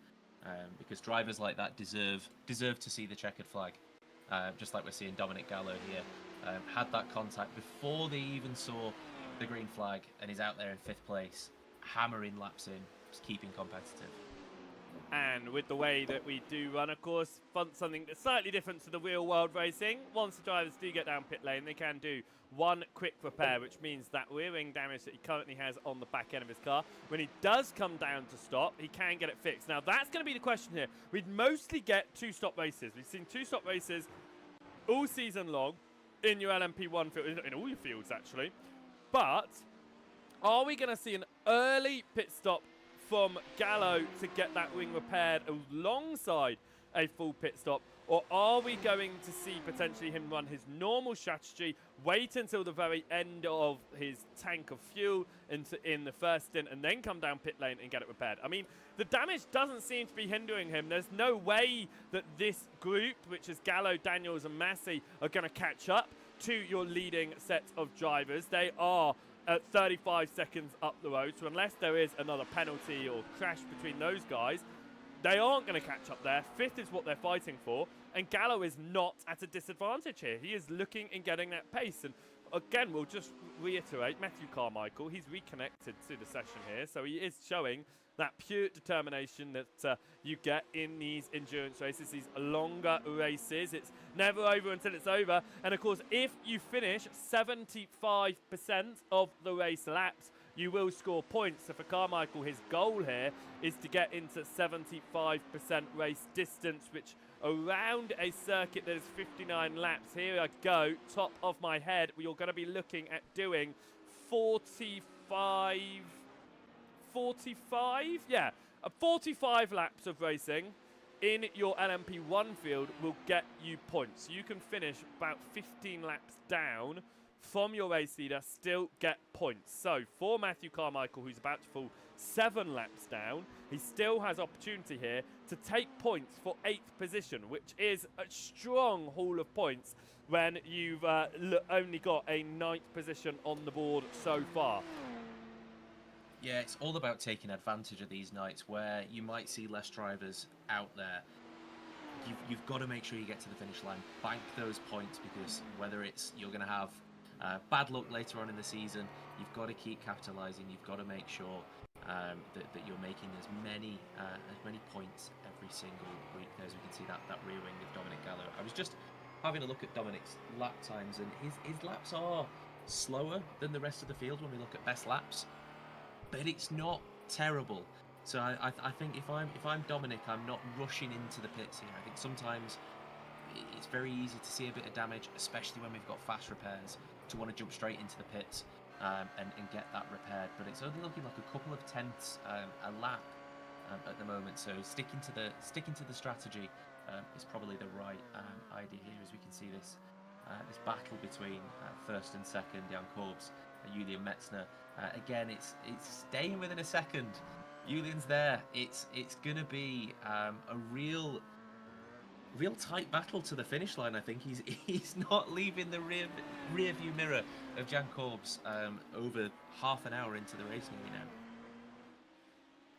because drivers like that deserve to see the checkered flag, just like we're seeing Dominic Gallo here. Had that contact before they even saw the green flag, and he's out there in 5th place, hammering laps in, just keeping competitive. And with the way that we do run, of course, something that's slightly different to the real world racing. Once the drivers do get down pit lane, they can do one quick repair, which means that rear wing damage that he currently has on the back end of his car, when he does come down to stop, he can get it fixed. Now, that's going to be the question here. We'd mostly get 2-stop races. We've seen 2-stop races all season long in your LMP1 field, in all your fields, actually. But are we going to see an early pit stop from Gallo to get that wing repaired alongside a full pit stop? Or are we going to see potentially him run his normal strategy, wait until the very end of his tank of fuel in the first stint, and then come down pit lane and get it repaired? I mean, the damage doesn't seem to be hindering him. There's no way that this group, which is Gallo, Daniels and Massey, are going to catch up to your leading set of drivers. They are at 35 seconds up the road, so unless there is another penalty or crash between those guys, they aren't going to catch up there. 5th is what they're fighting for, and Gallo is not at a disadvantage here. He is looking and getting that pace, and again, we'll just reiterate, Matthew Carmichael, he's reconnected to the session here, so he is showing that pure determination that you get in these endurance races, these longer races. It's never over until it's over. And of course, if you finish 75% of the race laps, you will score points. So for Carmichael, his goal here is to get into 75% race distance, which around a circuit that is 59 laps. Here I go, top of my head, you're going to be looking at doing 45, yeah, 45 laps of racing in your LMP1 field will get you points. You can finish about 15 laps down from your race leader, still get points. So for Matthew Carmichael, who's about to fall 7 laps down, he still has opportunity here to take points for 8th position, which is a strong haul of points when you've only got a 9th position on the board so far. Yeah, it's all about taking advantage of these nights where you might see less drivers out there. You've got to make sure you get to the finish line, bank those points, because whether it's you're going to have bad luck later on in the season, you've got to keep capitalising. You've got to make sure that you're making as many points every single week. As we can see that rear wing of Dominic Gallo. I was just having a look at Dominic's lap times, and his laps are slower than the rest of the field when we look at best laps. but it's not terrible. So I think if I'm Dominic, I'm not rushing into the pits here. I think sometimes it's very easy to see a bit of damage, especially when we've got fast repairs, to want to jump straight into the pits and get that repaired. But it's only looking like a couple of tenths a lap at the moment. So sticking to the strategy is probably the right idea here, as we can see this battle between first and second, Jan Korbs and Julian Metzner. Again, it's staying within a second. Julian's there. It's gonna be a real tight battle to the finish line. I think he's not leaving the rear view mirror of Jan Korbs over half an hour into the race now.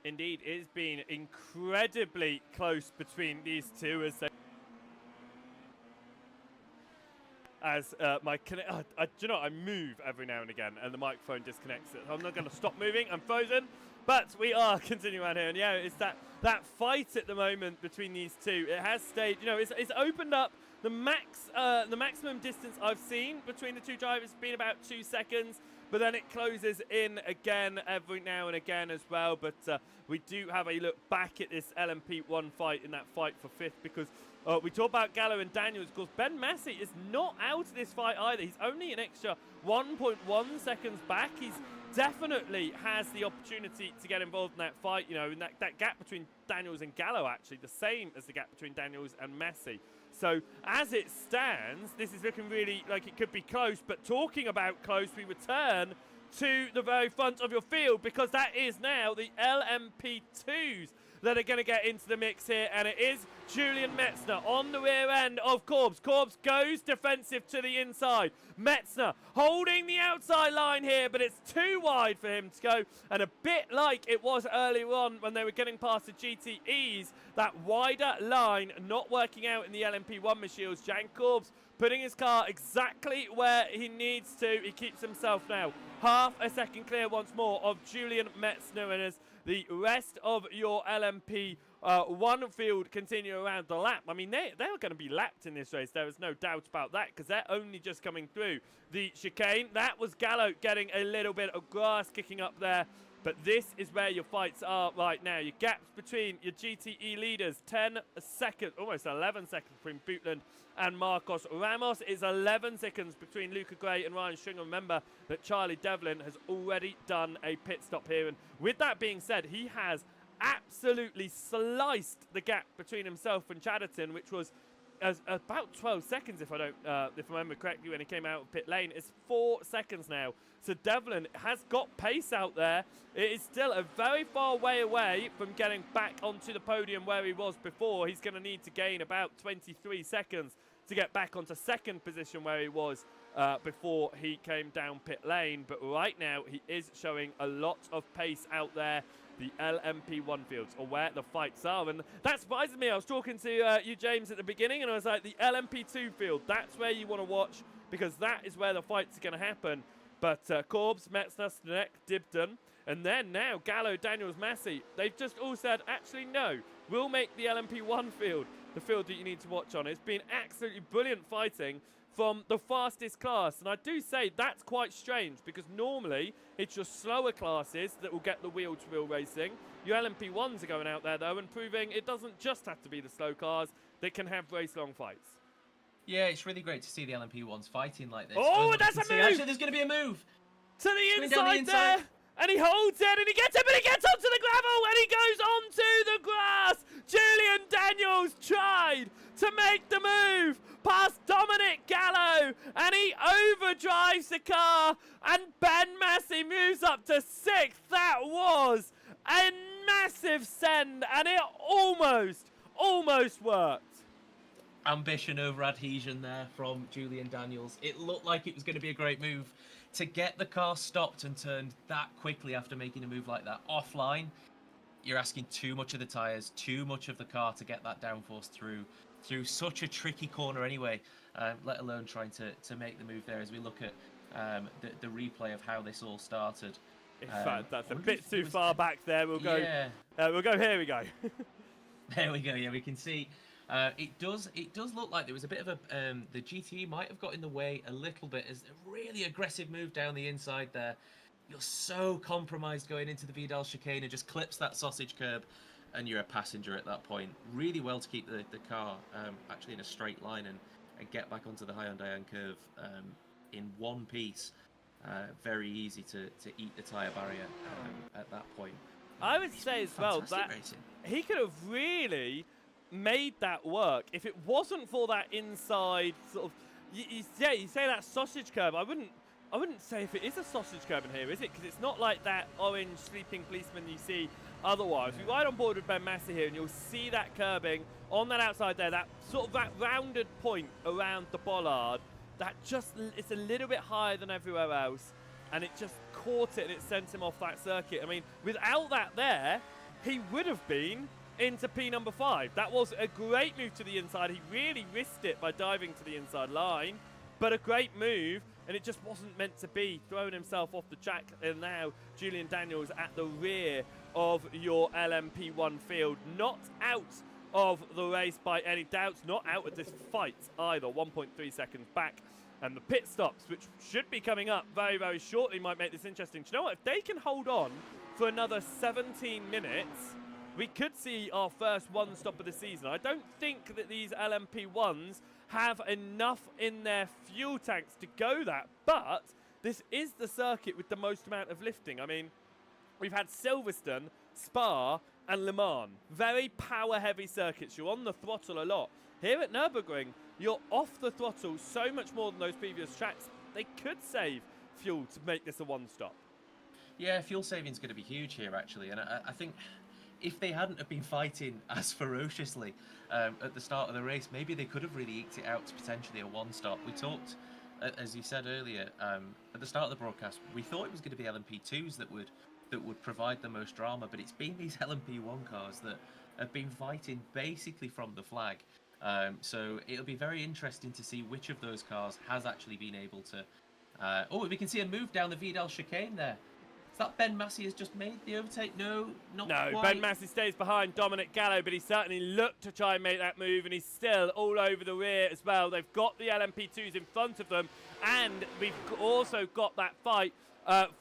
Indeed, it's been incredibly close between these two as my connect. Do you know what? I move every now and again, and the microphone disconnects it. I'm not going to stop moving. I'm frozen, but we are continuing on here, and yeah, it's that fight at the moment between these two. It has stayed. You know, it's opened up. The maximum distance I've seen between the two drivers has been about 2 seconds, but then it closes in again every now and again as well. But we do have a look back at this LMP1 fight in that fight for fifth, because we talk about Gallo and Daniels. Of course, Ben Massey is not out of this fight either. He's only an extra 1.1 seconds back. He's definitely has the opportunity to get involved in that fight. You know, in that gap between Daniels and Gallo, actually the same as the gap between Daniels and Massey. So as it stands, this is looking really like it could be close. But talking about close, we return to the very front of your field, because that is now the LMP2s that are going to get into the mix here, and it is Julian Metzner on the rear end of Korbs. Korbs goes defensive to the inside. Metzner holding the outside line here, but it's too wide for him to go, and a bit like it was earlier on when they were getting past the GTEs, that wider line not working out in the LMP1 machines. Jan Korbs putting his car exactly where he needs to. He keeps himself now half a second clear once more of Julian Metzner, and as the rest of your LMP1 field continue around the lap. I mean, they're going to be lapped in this race. There is no doubt about that, because they're only just coming through the chicane. That was Gallo getting a little bit of grass kicking up there. But this is where your fights are right now. Your gaps between your GTE leaders, 10 seconds, almost 11 seconds between Boutland and Marcos Ramos. Is 11 seconds between Luca Gray and Ryan Stringer. Remember that Charlie Devlin has already done a pit stop here. And with that being said, he has absolutely sliced the gap between himself and Chatterton, which was about 12 seconds, if I remember correctly, when he came out of pit lane. It's 4 seconds now. So Devlin has got pace out there. It is still a very far way away from getting back onto the podium where he was before. He's going to need to gain about 23 seconds to get back onto second position where he was before he came down pit lane. But right now, he is showing a lot of pace out there. The LMP1 fields, or where the fights are. And that surprises me. I was talking to you, James, at the beginning, and I was like, the LMP2 field, that's where you want to watch, because that is where the fights are going to happen. But Korbs, Metzner, Stanek, Dibden, and then now Gallo, Daniels, Massey, they've just all said, actually, no, we'll make the LMP1 field the field that you need to watch on. It's been absolutely brilliant fighting from the fastest class. And I do say that's quite strange, because normally it's your slower classes that will get the wheel-to-wheel racing. Your LMP1s are going out there, though, and proving it doesn't just have to be the slow cars that can have race-long fights. Yeah, it's really great to see the LMP1s fighting like this. Oh, that's a move! Actually, there's going to be a move! To the inside there! And he holds it, and he gets it, but he gets onto the gravel, and he goes onto the grass! Julian Daniels tried to make the move past Dominic Gallo, and he overdrives the car, and Ben Massey moves up to 6th. That was a massive send, and it almost worked. Ambition over adhesion there from Julian Daniels. It looked like it was going to be a great move to get the car stopped and turned that quickly after making a move like that offline. You're asking too much of the tyres, too much of the car to get that downforce through such a tricky corner anyway, let alone trying to make the move there as we look at the replay of how this all started. In fact, that's a bit too far back there. We'll go. Yeah. We'll go. Here we go. There we go. Yeah, we can see. It does look like there was a bit of the GTE might have got in the way a little bit, as a really aggressive move down the inside there. you're so compromised going into the Vidal chicane and just clips that sausage curb, and you're a passenger at that point. Really well to keep the car actually in a straight line and get back onto the high on Diane curve in one piece. Very easy to eat the tyre barrier at that point. I would say as well that racing. he could have really made that work if it wasn't for that inside sort of. You say that sausage curb. I wouldn't say if it is a sausage curb in here, is it? Because it's not like that orange sleeping policeman you see otherwise. We ride on board with Ben Massey here, and you'll see that curbing on that outside there, that sort of that rounded point around the bollard. That just, it's a little bit higher than everywhere else, and it just caught it and it sent him off that circuit. I mean, without that there, he would have been into P number 5. That was a great move to the inside. He really risked it by diving to the inside line, but a great move, and it just wasn't meant to be. Throwing himself off the track, and now Julian Daniels at the rear of your LMP1 field, not out of the race by any doubts, not out of this fight either. 1.3 seconds back, and the pit stops, which should be coming up very, very shortly, might make this interesting. Do you know what? If they can hold on for another 17 minutes, we could see our first one stop of the season. I don't think that these LMP1s have enough in their fuel tanks to go that, but this is the circuit with the most amount of lifting. I mean, we've had Silverstone, Spa, and Le Mans. Very power-heavy circuits. You're on the throttle a lot. Here at Nurburgring, you're off the throttle so much more than those previous tracks. They could save fuel to make this a one-stop. Yeah, fuel saving is going to be huge here, actually. And I think if they hadn't have been fighting as ferociously at the start of the race, maybe they could have really eked it out to potentially a one-stop. We talked, as you said earlier, at the start of the broadcast, we thought it was going to be LMP2s that would provide the most drama, but it's been these LMP1 cars that have been fighting basically from the flag. So it'll be very interesting to see which of those cars has actually been able to... oh, we can see a move down the Vidal chicane there. Is that Ben Massey has just made the overtake? No, not quite. No, Ben Massey stays behind Dominic Gallo, but he certainly looked to try and make that move, and he's still all over the rear as well. They've got the LMP2s in front of them, and we've also got that fight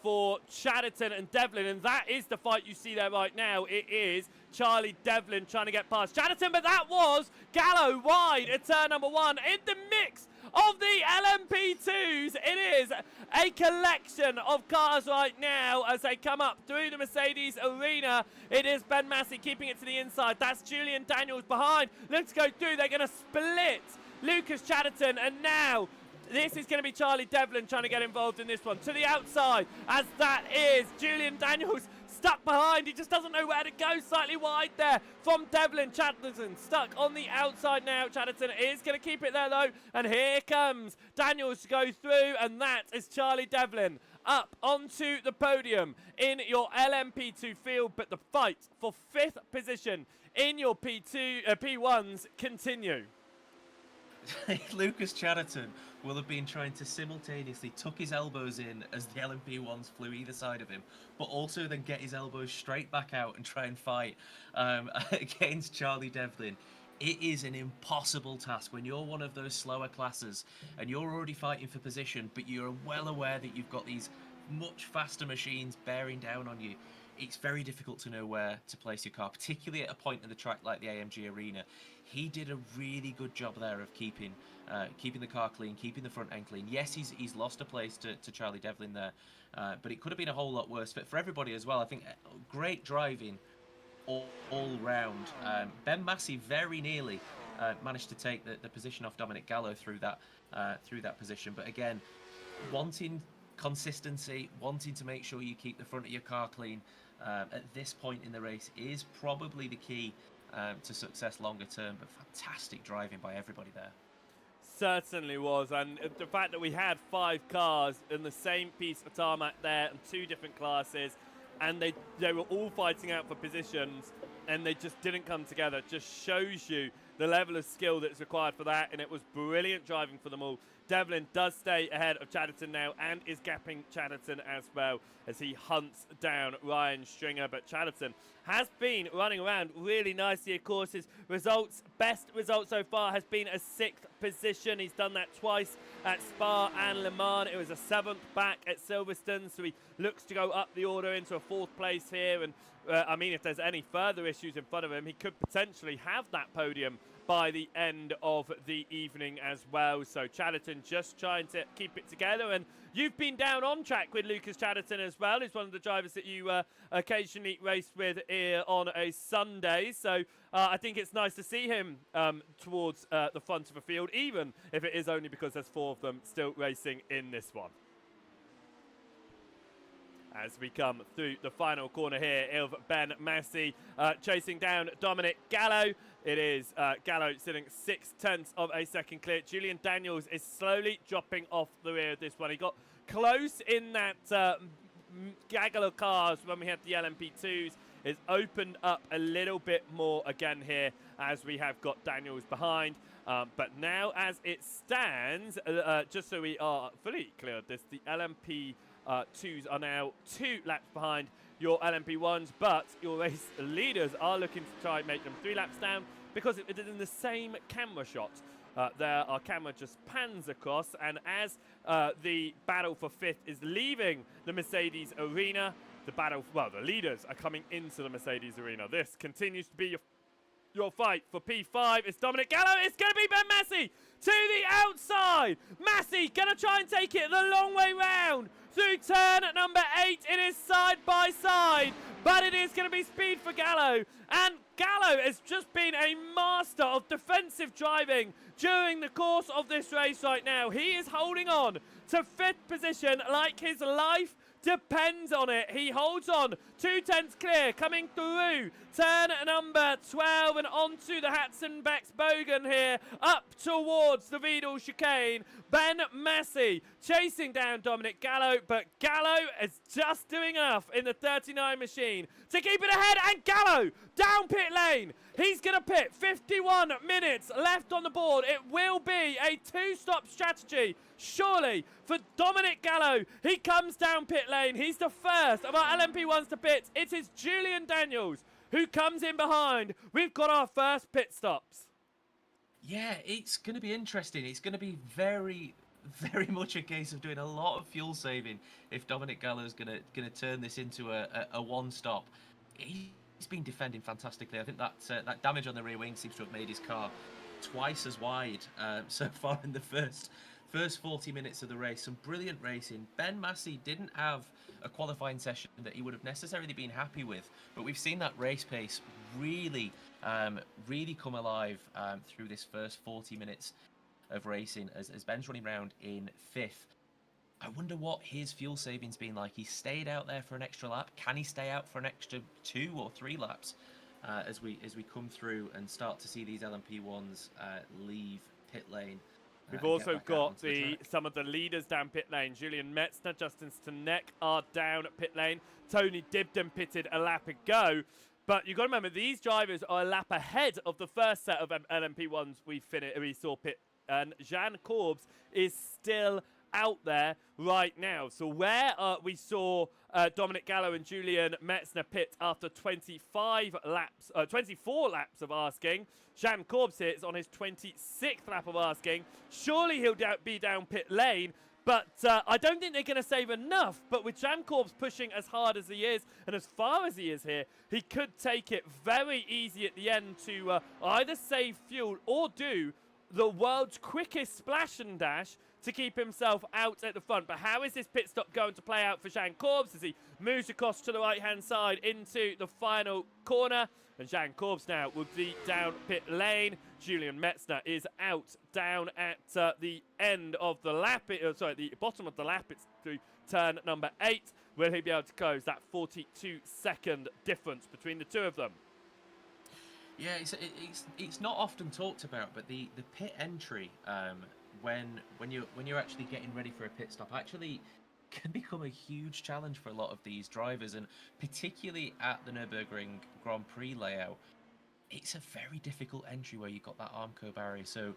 for Chatterton and Devlin, and that is the fight you see there right now. It is Charlie Devlin trying to get past Chatterton, but that was Gallo wide at turn number 1 in the mix of the LMP2s. It is a collection of cars right now as they come up through the Mercedes arena. It is Ben Massey keeping it to the inside. That's Julian Daniels behind. Let's go through. They're going to split Lucas Chatterton, and now this is going to be Charlie Devlin trying to get involved in this one. To the outside, as that is Julian Daniels stuck behind. He just doesn't know where to go. Slightly wide there from Devlin. Chatterton stuck on the outside now. Chatterton is going to keep it there, though. And here comes Daniels to go through. And that is Charlie Devlin up onto the podium in your LMP2 field. But the fight for 5th position in your P1s continue. Lucas Chatterton will have been trying to simultaneously tuck his elbows in as the LMP1s flew either side of him, but also then get his elbows straight back out and try and fight against Charlie Devlin. It is an impossible task when you're one of those slower classes and you're already fighting for position, but you're well aware that you've got these much faster machines bearing down on you. It's very difficult to know where to place your car, particularly at a point in the track like the AMG Arena. He did a really good job there of keeping the car clean, keeping the front end clean. Yes, he's lost a place to Charlie Devlin there, but it could have been a whole lot worse for everybody as well. I think great driving all round. Ben Massey very nearly managed to take the position off Dominic Gallo through that position, but again, wanting consistency, wanting to make sure you keep the front of your car clean at this point in the race is probably the key to success longer term. But fantastic driving by everybody there. Certainly was, and the fact that we had 5 cars in the same piece of tarmac there and 2 different classes, and they were all fighting out for positions, and they just didn't come together, just shows you the level of skill that's required for that, and it was brilliant driving for them all. Devlin does stay ahead of Chatterton now and is gapping Chatterton as well as he hunts down Ryan Stringer. But Chatterton has been running around really nicely. Of course, his best result so far has been a 6th position. He's done that twice at Spa and Le Mans. It was a 7th back at Silverstone, so he looks to go up the order into a 4th place here. And I mean, if there's any further issues in front of him, he could potentially have that podium by the end of the evening as well. So Chatterton just trying to keep it together. And you've been down on track with Lucas Chatterton as well. He's one of the drivers that you occasionally race with here on a Sunday. So I think it's nice to see him towards the front of the field, even if it is only because there's 4 of them still racing in this one. As we come through the final corner here of Ben Massey chasing down Dominic Gallo. It is Gallo sitting 0.6 of a second clear. Julian Daniels is slowly dropping off the rear of this one. He got close in that gaggle of cars when we had the LMP2s. It's opened up a little bit more again here as we have got Daniels behind. But now as it stands, just so we are fully clear of this, the LMP 2s are now 2 laps behind your LMP1s, but your race leaders are looking to try and make them 3 laps down because it is in the same camera shot. There, our camera just pans across, and as the battle for 5th is leaving the Mercedes arena, the leaders are coming into the Mercedes arena. This continues to be your fight for P5. It's Dominic Gallo. It's going to be Ben Massey to the outside. Massey going to try and take it the long way round through turn number 8. It is side by side, but it is going to be speed for Gallo. And Gallo has just been a master of defensive driving during the course of this race right now. He is holding on to 5th position like his life depends on it. He holds on, 2/10 clear, coming through turn number 12 and onto the Hatzenbeck's Bogan here, up towards the Vidal chicane. Ben Massey chasing down Dominic Gallo, but Gallo is just doing enough in the 39 machine to keep it ahead, and Gallo down pit lane. He's going to pit. 51 minutes left on the board. It will be a 2-stop strategy, surely, for Dominic Gallo. He comes down pit lane. He's the first of our LMP1s to pit. It is Julian Daniels who comes in behind. We've got our first pit stops. Yeah, it's going to be interesting. It's going to be very, very much a case of doing a lot of fuel saving if Dominic Gallo is going to turn this into a one-stop. He's been defending fantastically. I think that damage on the rear wing seems to have made his car twice as wide so far in the first 40 minutes of the race. Some brilliant racing. Ben Massey didn't have a qualifying session that he would have necessarily been happy with, but we've seen that race pace really come alive through this first 40 minutes of racing as Ben's running around in 5th. I wonder what his fuel saving's been like. He stayed out there for an extra lap. Can he stay out for an extra 2 or 3 laps as we come through and start to see these LMP1s leave pit lane? We've also got some of the leaders down pit lane. Julian Metzner, Justin Stanek are down at pit lane. Tony Dibden pitted a lap ago. But you've got to remember, these drivers are a lap ahead of the first set of LMP1s we saw pit. And Jean Corbs is still out there right now. So where we saw Dominic Gallo and Julian Metzner pit after 24 laps of asking, Jean Corbs here is on his 26th lap of asking. Surely he'll be down pit lane, but I don't think they're going to save enough. But with Jean Corbs pushing as hard as he is and as far as he is here, he could take it very easy at the end to either save fuel or do the world's quickest splash and dash to keep himself out at the front. But how is this pit stop going to play out for Jean Corbs as he moves across to the right-hand side into the final corner? And Jean Corbs now will be down pit lane. Julian Metzner is out down at the end of the lap. The bottom of the lap. It's through turn number 8. Will he be able to close that 42-second difference between the two of them? Yeah, it's not often talked about, but the pit entry when you're actually getting ready for a pit stop actually can become a huge challenge for a lot of these drivers, and particularly at the Nurburgring Grand Prix layout. it's a very difficult entry where you've got that Armco barrier. So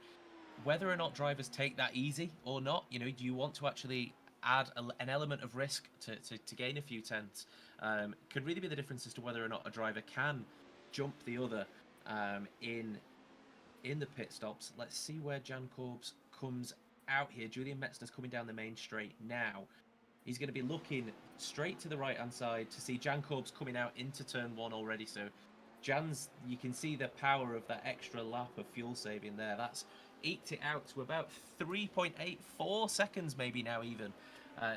whether or not drivers take that easy or not, you know, do you want to actually add an element of risk to gain a few tenths? Could really be the difference as to whether or not a driver can jump the other in the pit stops. Let's see where Jan Korbs comes out here. Julian Metzner's coming down the main straight now. He's going to be looking straight to the right-hand side to see Jan Korbs coming out into turn 1 already. So Jan's, you can see the power of that extra lap of fuel saving there. That's eked it out to about 3.84 seconds maybe now even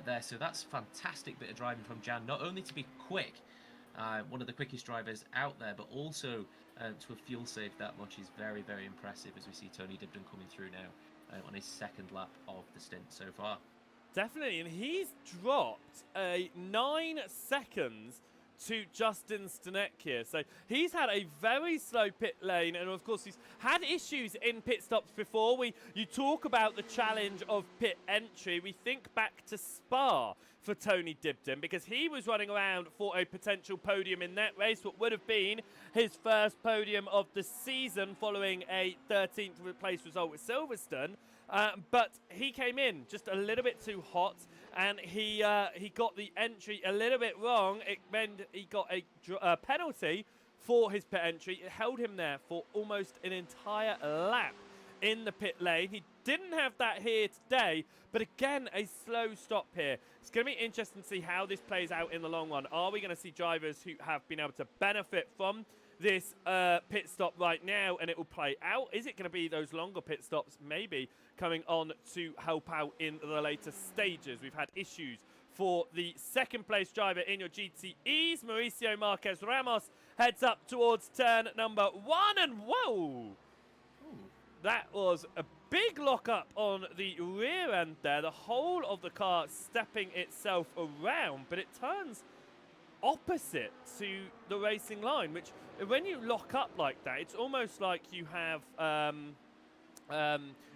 there. So that's fantastic bit of driving from Jan, not only to be quick, one of the quickest drivers out there, but also to have fuel saved that much is very, very impressive, as we see Tony Dibden coming through now on his second lap of the stint so far. Definitely, and he's dropped 9 seconds to Justin Stanek here. So he's had a very slow pit lane, and of course he's had issues in pit stops before. You talk about the challenge of pit entry. We think back to Spa for Tony Dibden, because he was running around for a potential podium in that race, what would have been his first podium of the season following a 13th place result with Silverstone. But he came in just a little bit too hot, and he got the entry a little bit wrong. It meant he got a penalty for his pit entry. It held him there for almost an entire lap in the pit lane. He didn't have that here today, but again, a slow stop here. It's going to be interesting to see how this plays out in the long run. Are we going to see drivers who have been able to benefit from this pit stop right now, and it will play out? Is it going to be those longer pit stops maybe coming on to help out in the later stages? We've had issues for the second place driver in your GTEs. Mauricio Marquez Ramos heads up towards turn number 1, and whoa! That was a big lock-up on the rear end there. The whole of the car stepping itself around, but it turns opposite to the racing line, which when you lock up like that, it's almost like you have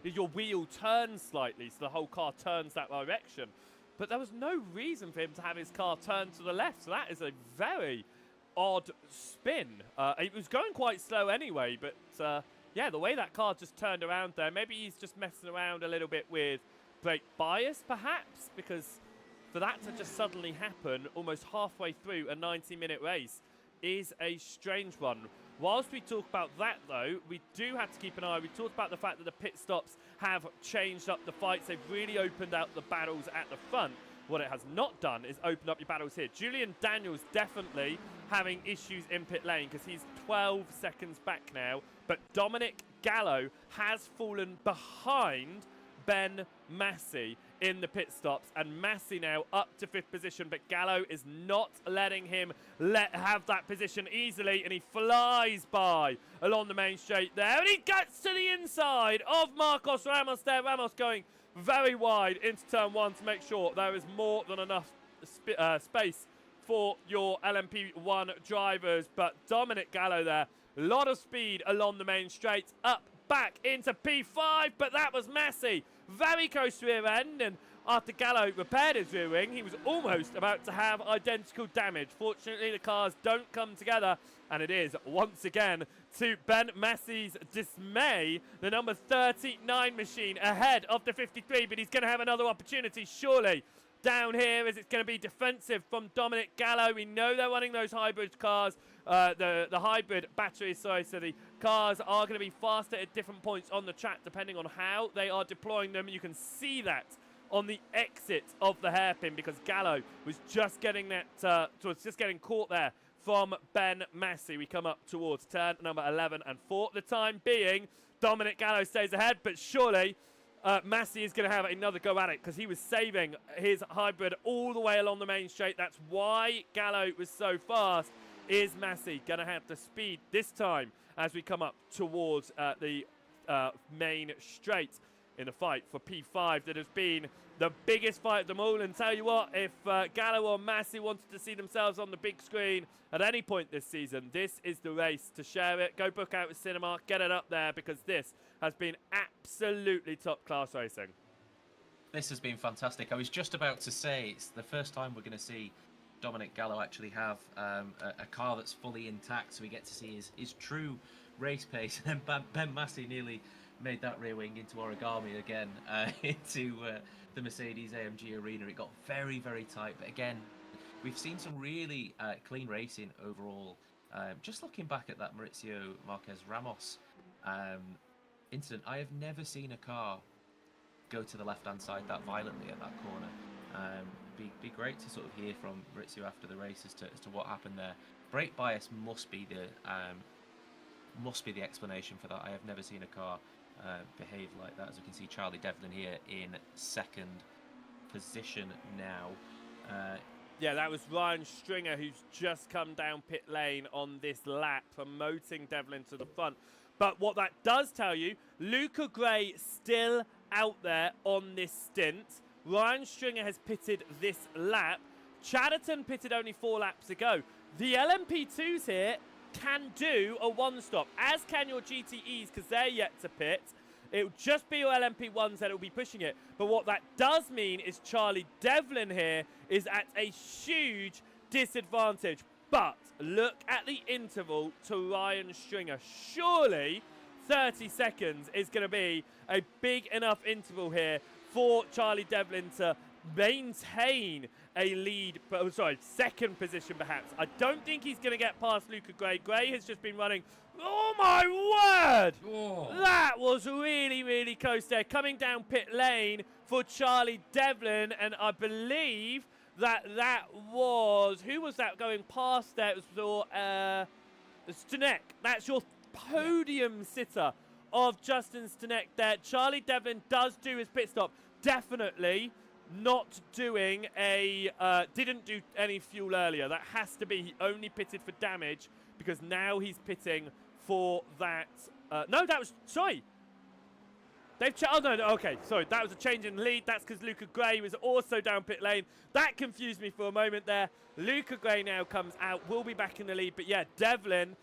your wheel turns slightly, so the whole car turns that direction. But there was no reason for him to have his car turn to the left, so that is a very odd spin. It was going quite slow anyway, but yeah, the way that car just turned around there, maybe he's just messing around a little bit with brake bias, perhaps, because for that to just suddenly happen almost halfway through a 90-minute race is a strange one. Whilst we talk about that, though, we do have to keep an eye. We talked about the fact that the pit stops have changed up the fights. They've really opened out the battles at the front. What it has not done is open up your battles here. Julian Daniels definitely having issues in pit lane because he's 12 seconds back now. But Dominic Gallo has fallen behind Ben Massey in the pit stops, and Massey now up to 5th position, but Gallo is not letting him have that position easily, and he flies by along the main straight there, and he gets to the inside of Marcos Ramos there. Ramos going very wide into turn 1 to make sure there is more than enough space for your LMP1 drivers, but Dominic Gallo there, a lot of speed along the main straight, up back into P5, but that was Massey. Very close to rear end, and after Gallo repaired his rear wing, he was almost about to have identical damage. Fortunately, the cars don't come together, and it is, once again, to Ben Massey's dismay, the number 39 machine ahead of the 53, but he's going to have another opportunity, surely. Down here, as it's going to be defensive from Dominic Gallo. We know they're running those hybrid cars, the hybrid batteries, sorry, so the cars are going to be faster at different points on the track depending on how they are deploying them. You can see that on the exit of the hairpin because Gallo was just getting that, was just getting caught there from Ben Massey. We come up towards turn number 11, and for the time being, Dominic Gallo stays ahead, but surely Massey is going to have another go at it because he was saving his hybrid all the way along the main straight. That's why Gallo was so fast. Is Massey going to have the speed this time as we come up towards the main straight in the fight for P5 that has been the biggest fight of them all? And tell you what, if Gallo or Massey wanted to see themselves on the big screen at any point this season, this is the race to share it. Go book out with cinema, get it up there, because this has been absolutely top-class racing. This has been fantastic. I was just about to say it's the first time we're going to see Dominic Gallo actually have a car that's fully intact, so we get to see his true race pace, and Ben Massey nearly made that rear wing into origami again, into the Mercedes AMG Arena. It got very, very tight, but again, we've seen some really clean racing overall. Just looking back at that Maurizio Marquez Ramos incident, I have never seen a car go to the left-hand side that violently at that corner. Be great to sort of hear from Maurizio after the race as to what happened there. Brake bias must be the explanation for that. I have never seen a car behave like that. As we can see, Charlie Devlin here in second position now. Yeah, that was Ryan Stringer, who's just come down pit lane on this lap, promoting Devlin to the front. But what that does tell you, Luca Gray still out there on this stint. Ryan Stringer has pitted this lap. Chatterton pitted only 4 laps ago. The LMP2s here can do a one-stop, as can your GTEs, because they're yet to pit. It'll just be your LMP1s that will be pushing it. But what that does mean is Charlie Devlin here is at a huge disadvantage. But look at the interval to Ryan Stringer. Surely 30 seconds is going to be a big enough interval here for Charlie Devlin to maintain a lead, second position perhaps. I don't think he's going to get past Luca Gray. Gray has just been running. Oh my word! Oh. That was really, really close there. Coming down pit lane for Charlie Devlin, and I believe that was, who was that going past there? It was for Stanek. That's your podium sitter of Justin Stanek there. Charlie Devlin does do his pit stop. Definitely not doing didn't do any fuel earlier. That has to be, he only pitted for damage, because now he's pitting for that. No, that was, sorry. Okay, sorry, that was a change in lead. That's because Luca Gray was also down pit lane. That confused me for a moment there. Luca Gray now comes out, will be back in the lead. But yeah, Devlin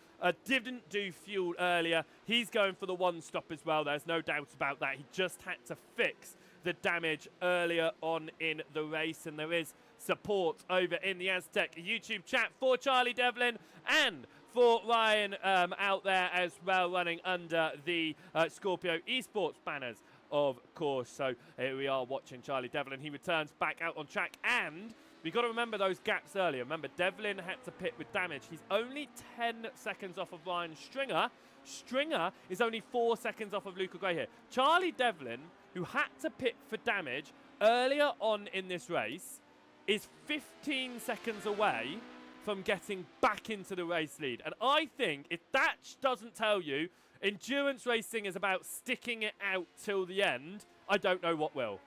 didn't do fuel earlier. He's going for the one stop as well. There's no doubt about that. He just had to fix the damage earlier on in the race. And there is support over in the Aztec YouTube chat for Charlie Devlin and for Ryan out there as well, running under the Scorpio Esports banners, of course. So here we are watching Charlie Devlin. He returns back out on track, and we've got to remember those gaps earlier. Remember, Devlin had to pit with damage. He's only 10 seconds off of Ryan Stringer. Stringer is only 4 seconds off of Luca Gray here. Charlie Devlin, who had to pit for damage earlier on in this race, is 15 seconds away from getting back into the race lead. And I think if that doesn't tell you endurance racing is about sticking it out till the end, I don't know what will.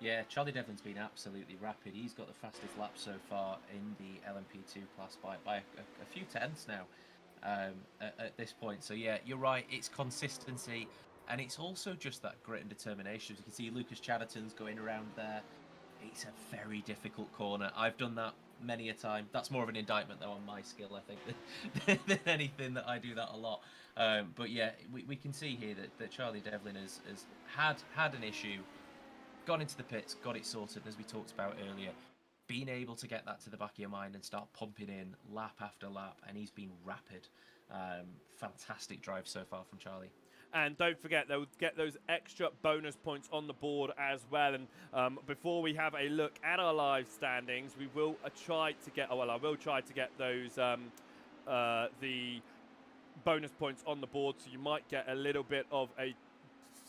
Yeah, Charlie Devlin's been absolutely rapid. He's got the fastest lap so far in the LMP2 class by a few tenths now at this point. So yeah, you're right, it's consistency, and it's also just that grit and determination. As you can see, Lucas Chatterton's going around there. It's a very difficult corner. I've done that many a time. That's more of an indictment though on my skill, I think, than anything, that I do that a lot. But yeah, we can see here that Charlie Devlin has had an issue, gone into the pits, got it sorted, as we talked about earlier, being able to get that to the back of your mind and start pumping in lap after lap, and he's been rapid. Fantastic drive so far from Charlie. And don't forget, they'll get those extra bonus points on the board as well. And before we have a look at our live standings, we will try to get, I will try to get those, the bonus points on the board. So you might get a little bit of a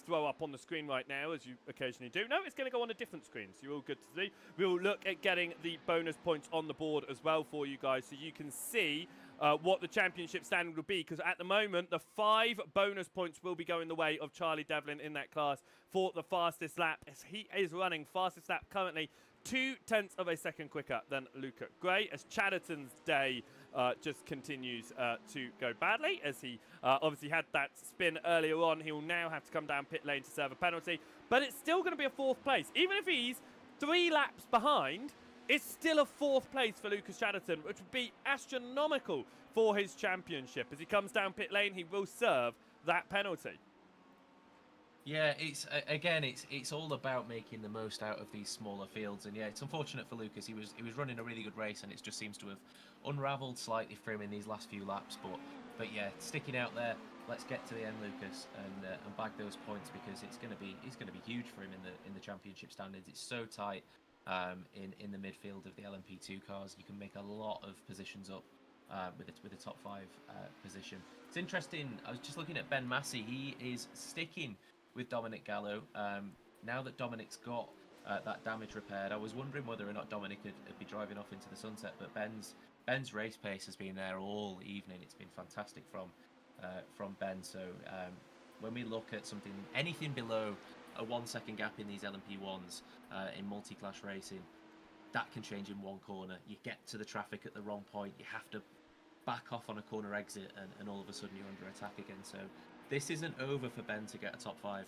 throw up on the screen right now, as you occasionally do. No, it's going to go on a different screen, so you're all good to see. We'll look at getting the bonus points on the board as well for you guys, so you can see what the championship standing will be, because at the moment the 5 bonus points will be going the way of Charlie Devlin in that class for the fastest lap, as he is running fastest lap currently 0.2 of a second quicker than Luca Gray, as Chatterton's day just continues to go badly, as he obviously had that spin earlier on. He will now have to come down pit lane to serve a penalty, but it's still going to be a 4th place. Even if he's 3 laps behind, it's still a 4th place for Lucas Chatterton, which would be astronomical for his championship. As he comes down pit lane, he will serve that penalty. Yeah, it's all about making the most out of these smaller fields, and yeah, it's unfortunate for Lucas. He was running a really good race, and it just seems to have unravelled slightly for him in these last few laps. But But yeah, sticking out there. Let's get to the end, Lucas, and bag those points, because it's going to be huge for him in the championship standings. It's so tight in the midfield of the LMP2 cars. You can make a lot of positions up with a top 5 position. It's interesting. I was just looking at Ben Massey. He is sticking with Dominic Gallo. Now that Dominic's got that damage repaired, I was wondering whether or not Dominic would be driving off into the sunset. But Ben's race pace has been there all evening. It's been fantastic from Ben. So when we look at anything below a 1 second gap in these LMP1s in multi-class racing, that can change in one corner. You get to the traffic at the wrong point, you have to back off on a corner exit, and all of a sudden you're under attack again. So this isn't over for Ben to get a top 5.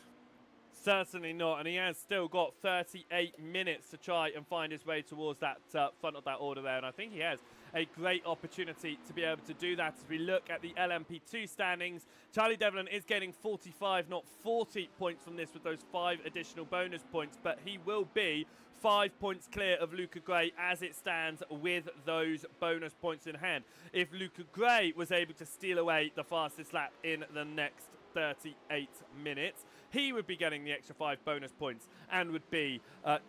Certainly not, and he has still got 38 minutes to try and find his way towards that front of that order there, and I think he has a great opportunity to be able to do that. As we look at the LMP2 standings, Charlie Devlin is getting 45, not 40 points from this with those 5 additional bonus points, but he will be 5 points clear of Luca Gray as it stands with those bonus points in hand. If Luca Gray was able to steal away the fastest lap in the next 38 minutes, he would be getting the extra 5 bonus points and would be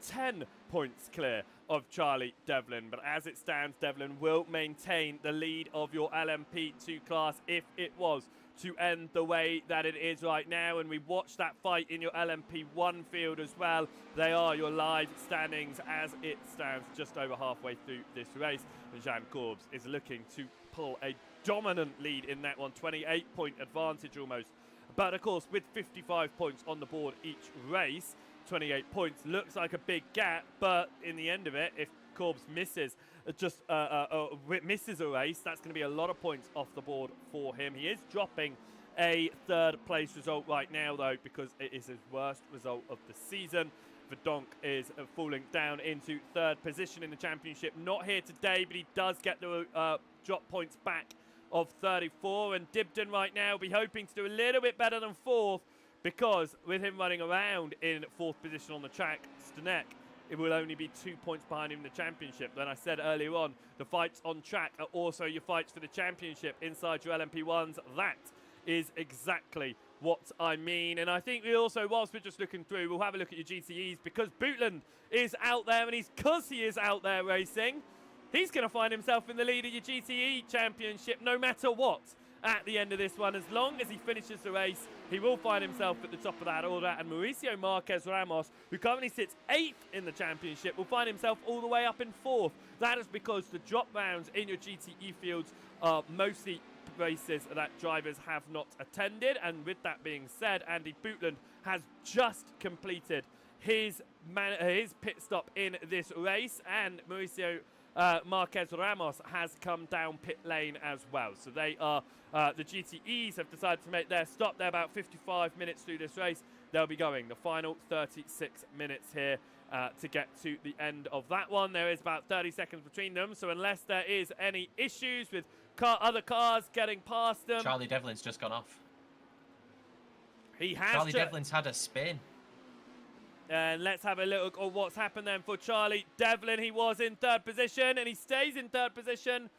10 points clear of Charlie Devlin. But as it stands, Devlin will maintain the lead of your LMP2 class if it was to end the way that it is right now. And we watch that fight in your LMP1 field as well. They are your live standings as it stands just over halfway through this race. And Jean Corbs is looking to pull a dominant lead in that one, 28-point advantage almost. But of course, with 55 points on the board each race, 28 points looks like a big gap. But in the end of it, if Corbs misses misses a race, that's going to be a lot of points off the board for him. He is dropping a 3rd place result right now, though, because it is his worst result of the season. Verdonk is falling down into 3rd position in the championship. Not here today, but he does get the drop points back of 34, and Dibden right now will be hoping to do a little bit better than 4th, because with him running around in 4th position on the track, Stanek, it will only be 2 points behind him in the championship. Then I said earlier on, the fights on track are also your fights for the championship inside your LMP1s. That is exactly what I mean. And I think we also, whilst we're just looking through, we'll have a look at your GTEs, because Bootland is out there, and because he is out there racing, he's going to find himself in the lead of your GTE championship no matter what at the end of this one. As long as he finishes the race, he will find himself at the top of that order. And Mauricio Marquez Ramos, who currently sits 8th in the championship, will find himself all the way up in 4th. That is because the drop rounds in your GTE fields are mostly races that drivers have not attended. And with that being said, Andy Bootland has just completed his pit stop in this race, and Mauricio Marquez Ramos has come down pit lane as well. So they are, the GTEs have decided to make their stop. They're about 55 minutes through this race. They'll be going the final 36 minutes here to get to the end of that one. There is about 30 seconds between them. So unless there is any issues with other cars getting past them. Charlie Devlin's just gone off. He has. Charlie Devlin's had a spin. And let's have a look at what's happened then for Charlie Devlin. He was in 3rd position, and he stays in 3rd position.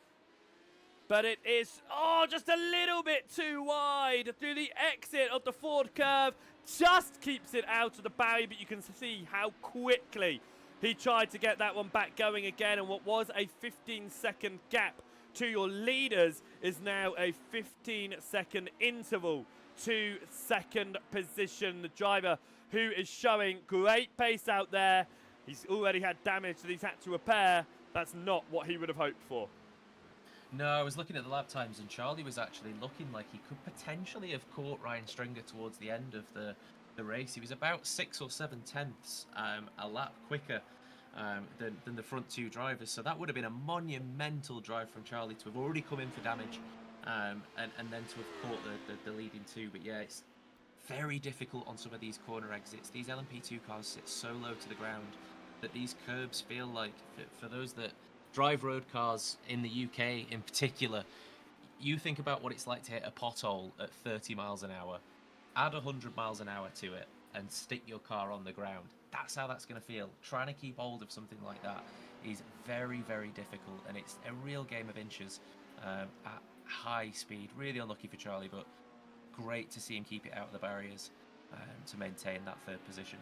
But it is, just a little bit too wide through the exit of the Ford curve. Just keeps it out of the barrier, but you can see how quickly he tried to get that one back going again. And what was a 15-second gap to your leaders is now a 15-second interval to 2nd position. The driver who is showing great pace out there. He's already had damage that he's had to repair. That's not what he would have hoped for. No, I was looking at the lap times, and Charlie was actually looking like he could potentially have caught Ryan Stringer towards the end of the race. He was about 6 or 7 tenths a lap quicker than the front 2 drivers. So that would have been a monumental drive from Charlie to have already come in for damage and then to have caught the leading 2. But yeah, it's very difficult on some of these corner exits. These LMP2 cars sit so low to the ground that these curbs feel like, for those that drive road cars in the UK in particular, you think about what it's like to hit a pothole at 30 miles an hour, add 100 miles an hour to it, and stick your car on the ground. That's how that's going to feel. Trying to keep hold of something like that is very, very difficult, and it's a real game of inches high speed. Really unlucky for Charlie, but great to see him keep it out of the barriers to maintain that third position.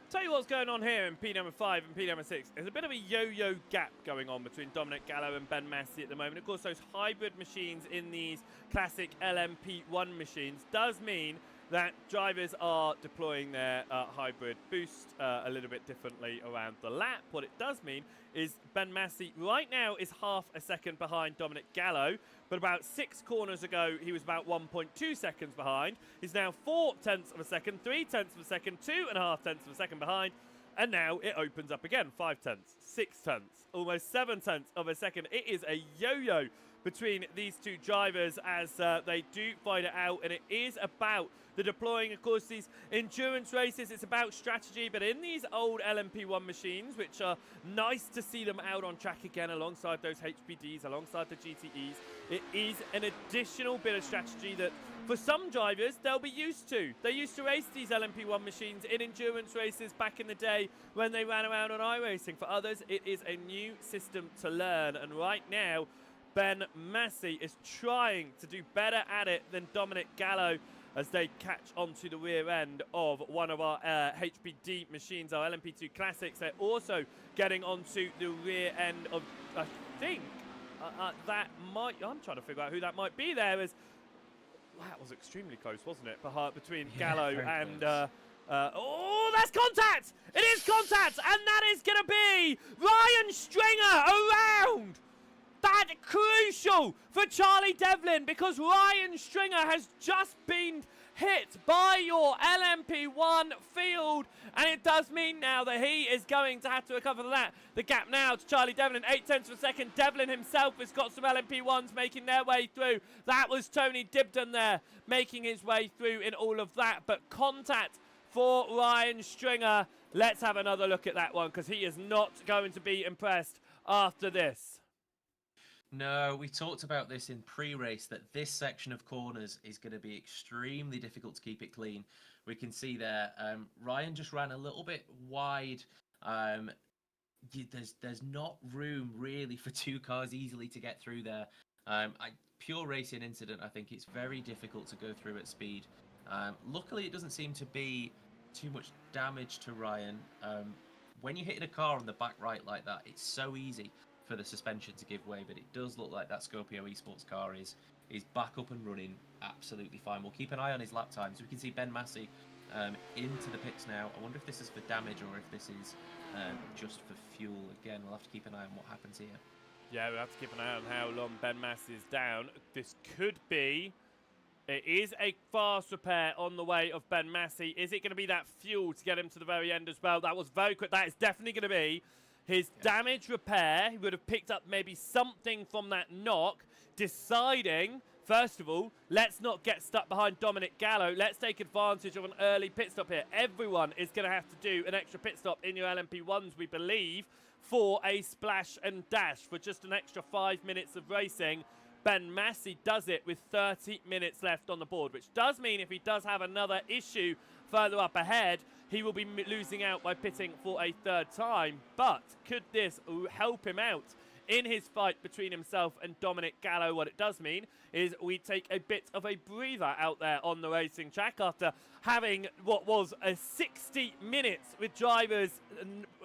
Tell you what's going on here in P number 5 and P number 6. There's a bit of a yo-yo gap going on between Dominic Gallo and Ben Massey at the moment. Of course, those hybrid machines in these classic LMP1 machines does mean that drivers are deploying their hybrid boost a little bit differently around the lap. What it does mean is Ben Massey right now is half a second behind Dominic Gallo, but about 6 corners ago he was about 1.2 seconds behind. He's now 0.4 of a second, 0.3 of a second, 2.5 tenths of a second behind, and now it opens up again. 5 tenths, 6 tenths, almost 7 tenths of a second. It is a yo-yo between these two drivers as they do fight it out, and it is about the deploying. Of course, these endurance races, it's about strategy, but in these old LMP1 machines, which are nice to see them out on track again alongside those HPDs, alongside the GTEs, it is an additional bit of strategy that for some drivers they'll be used to. They used to race these LMP1 machines in endurance races back in the day when they ran around on iRacing. For others, it is a new system to learn, and right now Ben Massey is trying to do better at it than Dominic Gallo as they catch onto the rear end of one of our HPD machines, our LMP2 Classics. They're also getting onto the rear end of, I think, that might, I'm trying to figure out who that might be there. As that was extremely close, wasn't it? Between Gallo and... oh, that's contact! It is contact! And that is going to be Ryan Stringer around! That crucial for Charlie Devlin, because Ryan Stringer has just been hit by your LMP1 field, and it does mean now that he is going to have to recover that. The gap now to Charlie Devlin, 0.8 of a second. Devlin himself has got some LMP1s making their way through. That was Tony Dibden there making his way through in all of that, but contact for Ryan Stringer. Let's have another look at that one, because he is not going to be impressed after this. No, we talked about this in pre-race, that this section of corners is going to be extremely difficult to keep it clean. We can see there, Ryan just ran a little bit wide. There's not room really for two cars easily to get through there. Pure racing incident, I think it's very difficult to go through at speed. Luckily, it doesn't seem to be too much damage to Ryan. When you're hitting a car on the back right like that, it's so easy for the suspension to give way, but it does look like that Scorpio Esports car is back up and running absolutely fine. We'll keep an eye on his lap times. We can see Ben Massey into the pits now. I wonder if this is for damage or if this is just for fuel. Again, we'll have to keep an eye on what happens here. Yeah, we'll have to keep an eye on how long Ben Massey is down. This could be... It is a fast repair on the way of Ben Massey. Is it going to be that fuel to get him to the very end as well? That was very quick. That is definitely going to be his damage repair. He would have picked up maybe something from that knock, deciding, first of all, let's not get stuck behind Dominic Gallo. Let's take advantage of an early pit stop here. Everyone is going to have to do an extra pit stop in your LMP1s, we believe, for a splash and dash for just an extra 5 minutes of racing. Ben Massey does it with 30 minutes left on the board, which does mean if he does have another issue further up ahead, he will be losing out by pitting for a third time. But could this help him out in his fight between himself and Dominic Gallo? What it does mean is we take a bit of a breather out there on the racing track after having what was a 60 minutes with drivers,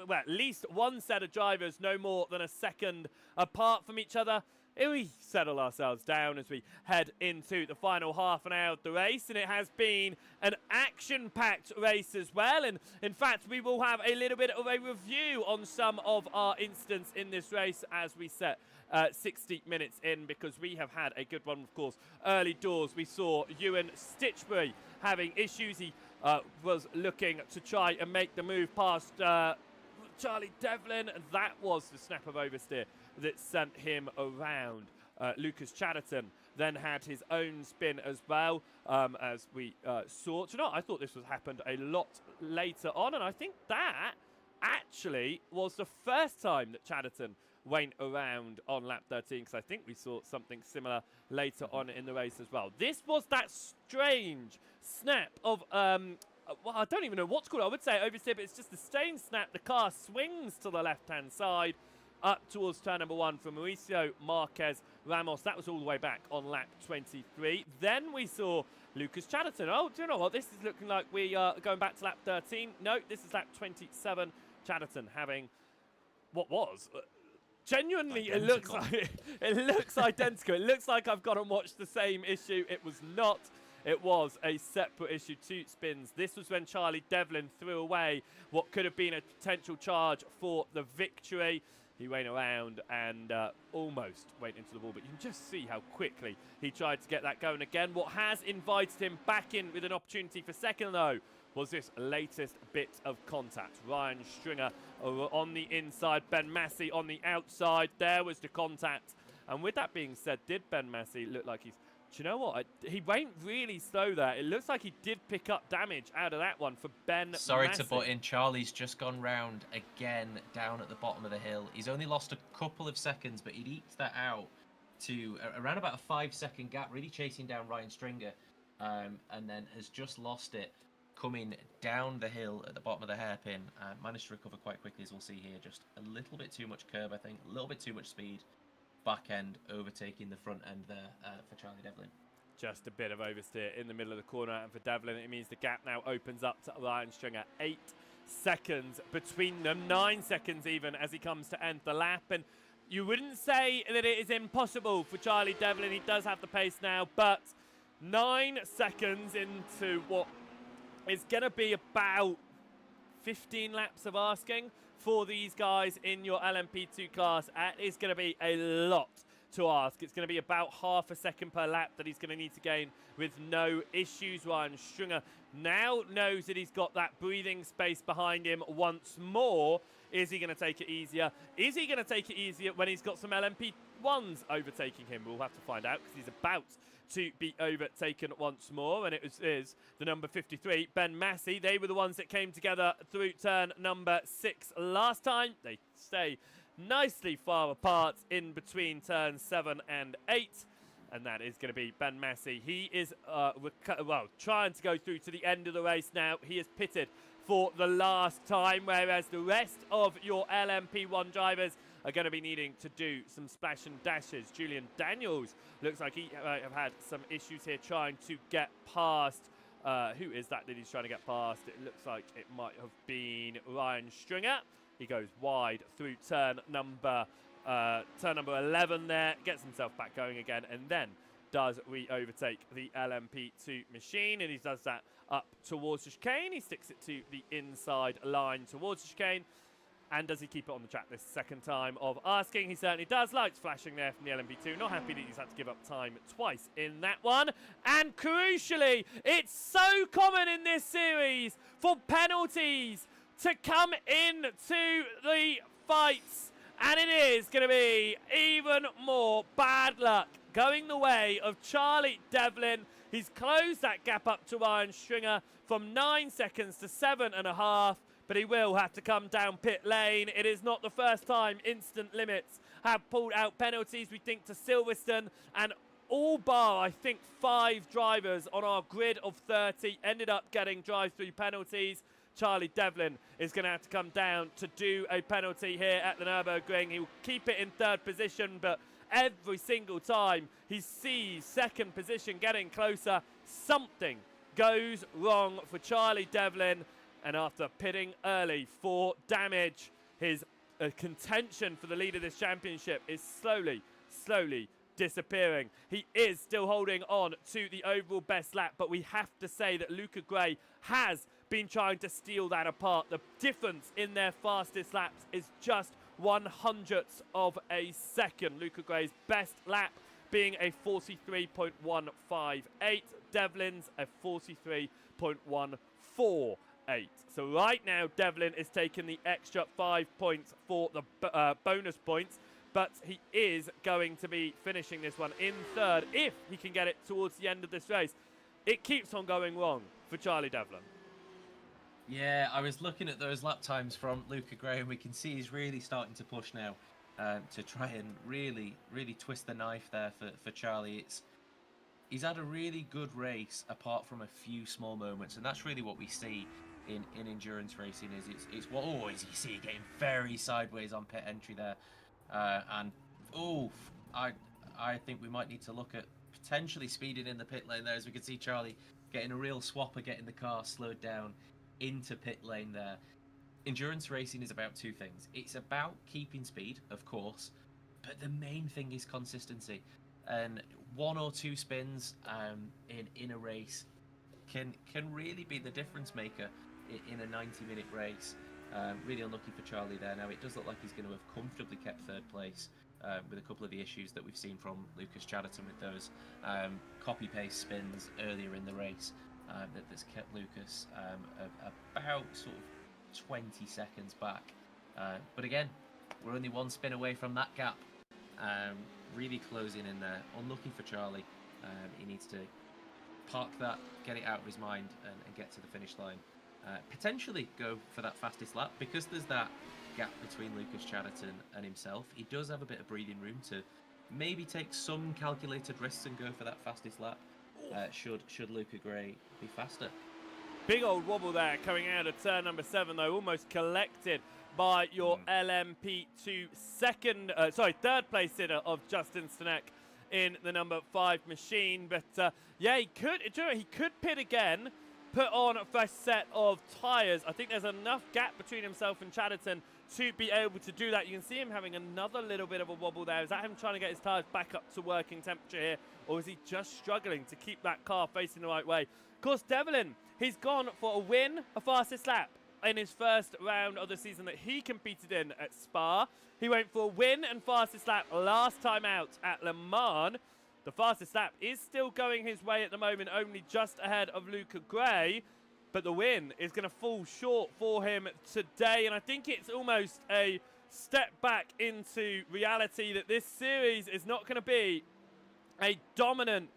well, at least one set of drivers no more than a second apart from each other. We settle ourselves down as we head into the final half an hour of the race, and it has been an action-packed race as well. And in fact, we will have a little bit of a review on some of our incidents in this race as we set 60 minutes in, because we have had a good one, of course. Early doors, we saw Ewan Stitchbury having issues. He was looking to try and make the move past Charlie Devlin, and that was the snap of oversteer that sent him around. Lucas Chatterton then had his own spin as well, as we saw. Do you know, I thought this was happened a lot later on, and I think that actually was the first time that Chatterton went around on lap 13, because I think we saw something similar later on in the race as well. This was that strange snap of... well, I don't even know what's called. I would say oversteer, but it's just a strange snap. The car swings to the left-hand side up towards turn number 1 from Mauricio Marquez Ramos. That was all the way back on lap 23. Then we saw Lucas Chatterton. Oh, do you know what? This is looking like we are going back to lap 13. No, this is lap 27. Chatterton having what was genuinely identical. it looks identical. It looks like I've gone and watched the same issue. It was not. It was a separate issue, 2 spins. This was when Charlie Devlin threw away what could have been a potential charge for the victory. He went around and almost went into the wall, but you can just see how quickly he tried to get that going again. What has invited him back in with an opportunity for second, though, was this latest bit of contact. Ryan Stringer on the inside, Ben Massey on the outside. There was the contact. And with that being said, did Ben Massey look like he's... Do you know what? He went really slow there. It looks like he did pick up damage out of that one for Ben Sorry Massey. to butt in. Charlie's just gone round again down at the bottom of the hill. He's only lost a couple of seconds, but he'd eked that out to around about a 5-second gap, really chasing down Ryan Stringer, and then has just lost it coming down the hill at the bottom of the hairpin. Managed to recover quite quickly, as we'll see here. Just a little bit too much curb, I think. A little bit too much speed. Back end overtaking the front end there for Charlie Devlin. Just a bit of oversteer in the middle of the corner, and for Devlin it means the gap now opens up to Ryan Stringer. 8 seconds between them, 9 seconds even as he comes to end the lap. And you wouldn't say that it is impossible for Charlie Devlin. He does have the pace now, but 9 seconds into what is going to be about 15 laps of asking for these guys in your LMP2 class. That is going to be a lot to ask. It's going to be about half a second per lap that he's going to need to gain with no issues. Ryan Stringer now knows that he's got that breathing space behind him once more. Is he going to take it easier? Is he going to take it easier when he's got some LMP1s overtaking him? We'll have to find out, because he's about to be overtaken once more, and it is the number 53, Ben Massey. They were the ones that came together through turn number 6 last time. They stay nicely far apart in between turns 7 and 8, and that is going to be Ben Massey. He is trying to go through to the end of the race now. He is pitted for the last time, whereas the rest of your LMP1 drivers are going to be needing to do some splash and dashes. Julian Daniels looks like he have had some issues here trying to get past. Who is that he's trying to get past? It looks like it might have been Ryan Stringer. He goes wide through turn number 11 there, gets himself back going again, and then does re-overtake the LMP2 machine, and he does that up towards the chicane. He sticks it to the inside line towards the chicane. And does he keep it on the track this second time of asking? He certainly does. Lights flashing there from the LMP2. Not happy that he's had to give up time twice in that one. And crucially, it's so common in this series for penalties to come into the fights. And it is going to be even more bad luck going the way of Charlie Devlin. He's closed that gap up to Ryan Stringer from 9 seconds to 7.5. But he will have to come down pit lane. It is not the first time instant limits have pulled out penalties. We think to Silverstone, and all bar, I think, 5 drivers on our grid of 30 ended up getting drive-through penalties. Charlie Devlin is going to have to come down to do a penalty here at the Nurburgring. He will keep it in 3rd position, but every single time he sees 2nd position getting closer, something goes wrong for Charlie Devlin. And after pitting early for damage, his contention for the lead of this championship is slowly disappearing. He is still holding on to the overall best lap, but we have to say that Luca Gray has been trying to steal that apart. The difference in their fastest laps is just 1/100th of a second. Luca Gray's best lap being a 43.158. Devlin's a 43.148. So right now, Devlin is taking the extra 5 points for the bonus points, but he is going to be finishing this one in 3rd if he can get it towards the end of this race. It keeps on going wrong for Charlie Devlin. Yeah, I was looking at those lap times from Luca Gray, and we can see he's really starting to push now to try and really twist the knife there for Charlie. He's had a really good race apart from a few small moments, and that's really what we see in endurance racing. It's what always you see getting very sideways on pit entry there, and I I think we might need to look at potentially speeding in the pit lane there, as we can see Charlie getting a real swapper, getting the car slowed down into pit lane there. Endurance racing is about two things. It's about keeping speed, of course, but the main thing is consistency. And one or two spins in a race can really be the difference maker in a 90-minute race. Really unlucky for Charlie there. Now, it does look like he's going to have comfortably kept third place with a couple of the issues that we've seen from Lucas Chatterton with those copy-paste spins earlier in the race that's kept Lucas about sort of 20 seconds back. But again, we're only one spin away from that gap. Really closing in there. Unlucky for Charlie. He needs to park that, get it out of his mind, and get to the finish line. Potentially go for that fastest lap, because there's that gap between Lucas Chatterton and himself. He does have a bit of breathing room to maybe take some calculated risks and go for that fastest lap. Should Luca Gray be faster? Big old wobble there coming out of turn number 7, though, almost collected by your LMP2 third place sitter of Justin Stanek in the number 5 machine. But yeah, he could pit again, put on a fresh set of tyres. I think there's enough gap between himself and Chatterton to be able to do that. You can see him having another little bit of a wobble there. Is that him trying to get his tyres back up to working temperature here, or is he just struggling to keep that car facing the right way? Of course, Devlin, he's gone for a win, a fastest lap in his first round of the season that he competed in at Spa. He went for a win and fastest lap last time out at Le Mans. The fastest lap is still going his way at the moment, only just ahead of Luca Gray. But the win is going to fall short for him today. And I think it's almost a step back into reality that this series is not going to be a dominant,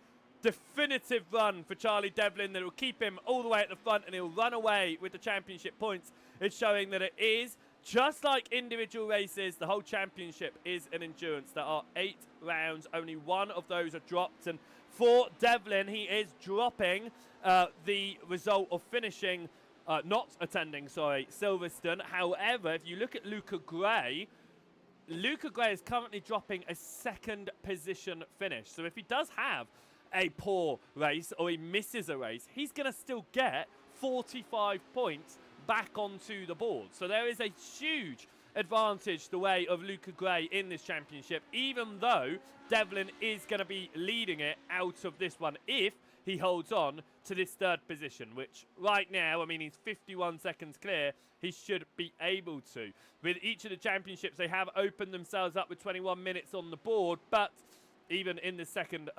definitive run for Charlie Devlin that will keep him all the way at the front and he'll run away with the championship points. It's showing that it is, just like individual races, the whole championship is an endurance. There are 8 rounds, only one of those are dropped, and for Devlin, he is dropping the result of finishing, not attending, Silverstone. However, if you look at Luca Gray is currently dropping a 2nd position finish. So if he does have a poor race or he misses a race, he's going to still get 45 points back onto the board. So there is a huge advantage the way of Luca Gray in this championship, even though Devlin is going to be leading it out of this one if he holds on to this 3rd position, which right now, I mean, he's 51 seconds clear. He should be able to. With each of the championships, they have opened themselves up with 21 minutes on the board, but even in the second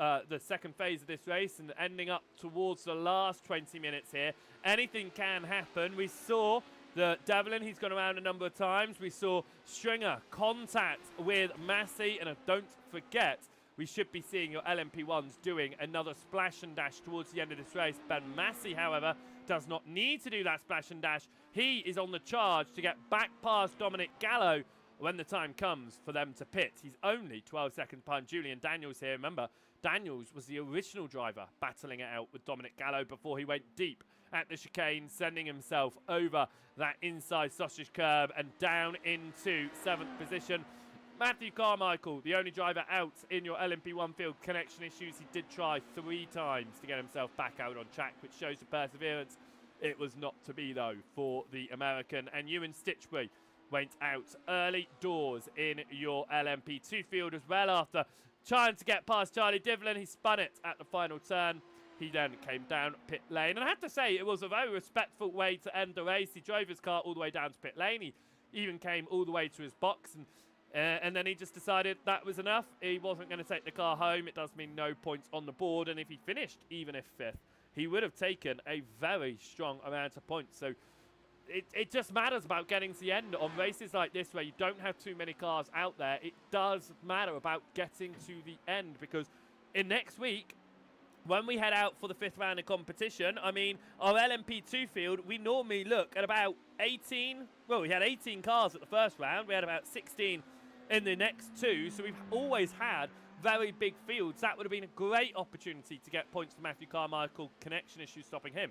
phase of this race and ending up towards the last 20 minutes here, anything can happen. We saw that Devlin, he's gone around a number of times. We saw Stringer contact with Massey, and don't forget, we should be seeing your LMP1s doing another splash and dash towards the end of this race. Ben Massey, however, does not need to do that splash and dash. He is on the charge to get back past Dominic Gallo when the time comes for them to pit. He's only 12 seconds behind Julian Daniels here. Remember, Daniels was the original driver battling it out with Dominic Gallo before he went deep at the chicane, sending himself over that inside sausage curb and down into 7th position. Matthew Carmichael, the only driver out in your LMP1 field. Connection issues. He did try 3 times to get himself back out on track, which shows the perseverance. It was not to be, though, for the American. And Ewan Stitchbury went out early doors in your LMP2 field as well after trying to get past Charlie Devlin. He spun it at the final turn. He then came down pit lane. And I have to say, it was a very respectful way to end the race. He drove his car all the way down to pit lane. He even came all the way to his box. And then he just decided that was enough. He wasn't going to take the car home. It does mean no points on the board. And if he finished, even if 5th, he would have taken a very strong amount of points. So it just matters about getting to the end on races like this where you don't have too many cars out there. It does matter about getting to the end, because in next week, when we head out for the 5th round of competition, I mean, our LMP2 field, we normally look at about 18. Well, we had 18 cars at the first round. We had about 16 in the next 2. So we've always had very big fields. That would have been a great opportunity to get points for Matthew Carmichael. Connection issues stopping him.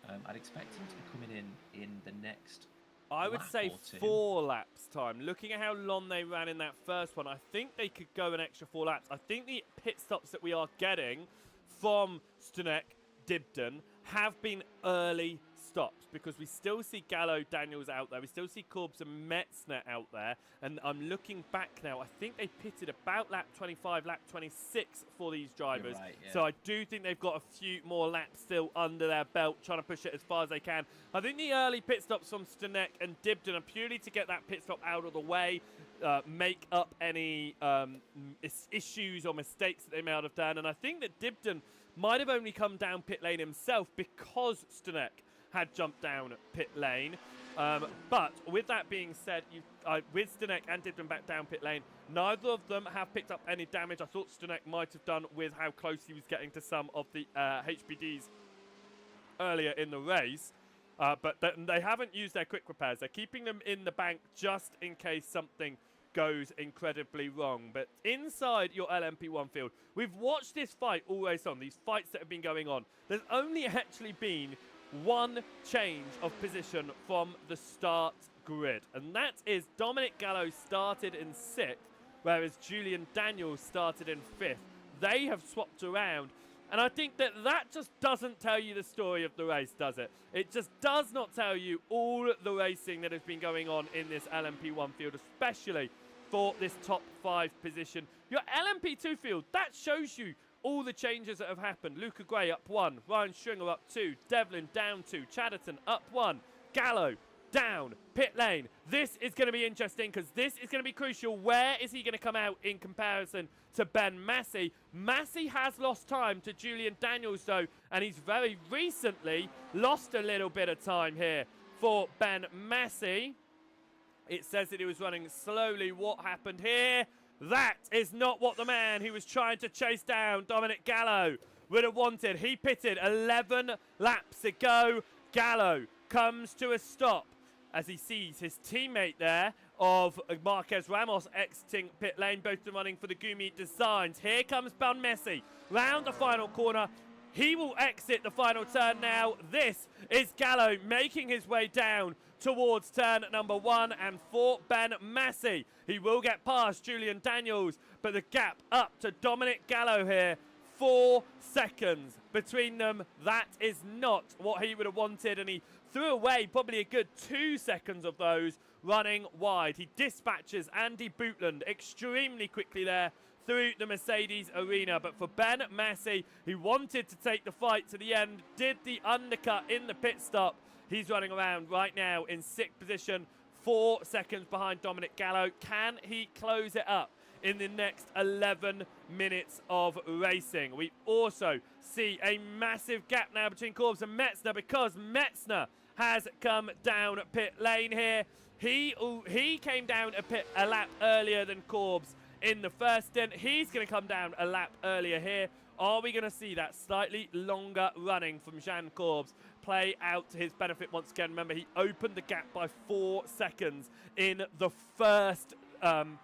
I'd expect him to be coming in the next I would lap say or two. 4 laps time. Looking at how long they ran in that first one, I think they could go an extra 4 laps. I think the pit stops that we are getting from Stanek, Dibden, have been early stops because we still see Gallo, Daniels out there. We still see Corbs and Metzner out there. And I'm looking back now. I think they pitted about lap 25, lap 26 for these drivers. Right, yeah. So I do think they've got a few more laps still under their belt, trying to push it as far as they can. I think the early pit stops from Stanek and Dibden are purely to get that pit stop out of the way, make up any issues or mistakes that they may have done. And I think that Dibden might have only come down pit lane himself because Stanek had jumped down pit lane. But with that being said, with Stanek and Dibden back down pit lane, neither of them have picked up any damage. I thought Stanek might have done with how close he was getting to some of the HBDs earlier in the race. But they haven't used their quick repairs. They're keeping them in the bank just in case something goes incredibly wrong. But inside your LMP1 field, we've watched this fight all race on, these fights that have been going on. There's only actually been one change of position from the start grid, and that is Dominic Gallo started in 6th, whereas Julian Daniels started in 5th. They have swapped around, and I think that just doesn't tell you the story of the race, does it? It just does not tell you all the racing that has been going on in this LMP1 field, especially for this top 5 position. Your LMP2 field, that shows you all the changes that have happened. Luca Gray up 1, Ryan Stringer up 2, Devlin down 2, Chatterton up 1, Gallo down, pit lane. This is going to be interesting because this is going to be crucial. Where is he going to come out in comparison to Ben Massey? Massey has lost time to Julian Daniels though, and he's very recently lost a little bit of time here for Ben Massey. It says that he was running slowly. What happened here? That is not what the man who was trying to chase down Dominic Gallo would have wanted. He pitted 11 laps ago. Gallo comes to a stop as he sees his teammate there of Marquez Ramos exiting pit lane, both of them running for the Gumi Designs. Here comes Ben Messi round the final corner. He will exit the final turn now. This is Gallo making his way down towards turn number 1, and for Ben Massey, he will get past Julian Daniels, but the gap up to Dominic Gallo here, 4 seconds between them. That is not what he would have wanted, and he threw away probably a good 2 seconds of those running wide. He dispatches Andy Bootland extremely quickly there through the Mercedes arena, but for Ben Massey, he wanted to take the fight to the end, did the undercut in the pit stop. He's running around right now in 6th position, 4 seconds behind Dominic Gallo. Can he close it up in the next 11 minutes of racing? We also see a massive gap now between Corbs and Metzner because Metzner has come down pit lane here. He came down a lap earlier than Corbs in the first stint. He's going to come down a lap earlier here. Are we going to see that slightly longer running from Jean Corbs play out to his benefit once again? Remember, he opened the gap by 4 seconds in the first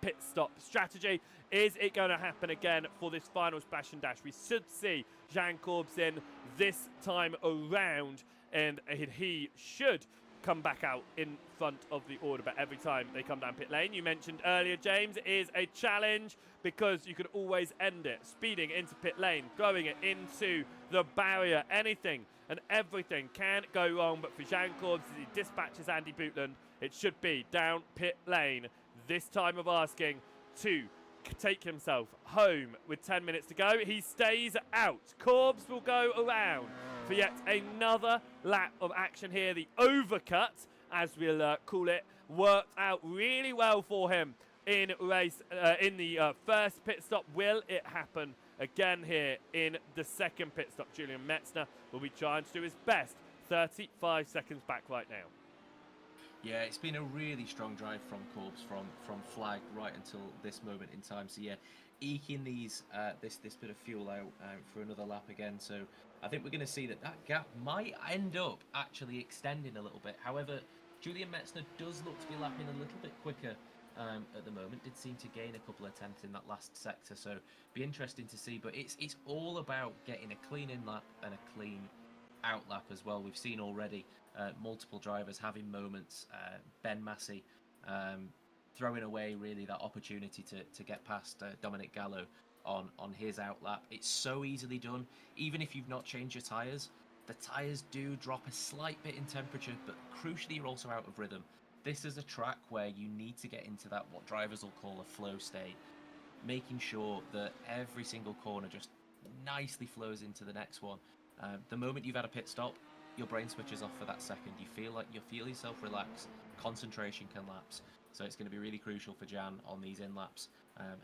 pit stop strategy. Is it going to happen again for this final splash and dash? We should see Jean Corbs in this time around, and he should come back out in front of the order. But every time they come down pit lane, you mentioned earlier, James, is a challenge because you could always end it. Speeding into pit lane, throwing it into the barrier, anything and everything can go wrong. But for Jean Corbs, as he dispatches Andy Bootland, it should be down pit lane. This time of asking to take himself home with 10 minutes to go. He stays out. Corbs will go around for yet another lap of action here. The overcut, as we'll call it, worked out really well for him in the first pit stop. Will it happen again here in the second pit stop? Julian Metzner will be trying to do his best. 35 seconds back right now. Yeah, it's been a really strong drive from Corbs from flag right until this moment in time. So yeah, eking this bit of fuel out for another lap again. So I think we're going to see that gap might end up actually extending a little bit. However, Julian Metzner does look to be lapping a little bit quicker at the moment. Did seem to gain a couple of attempts in that last sector. So be interesting to see. But it's all about getting a clean in lap and a clean outlap as well. We've seen already multiple drivers having moments. Ben Massey throwing away really that opportunity to get past Dominic Gallo on his outlap. It's so easily done. Even if you've not changed your tyres, the tyres do drop a slight bit in temperature, but crucially you're also out of rhythm. This is a track where you need to get into that, what drivers will call a flow state, making sure that every single corner just nicely flows into the next one. The moment you've had a pit stop, your brain switches off for that second. You feel yourself relax, concentration can lapse. So it's going to be really crucial for Jan on these in laps,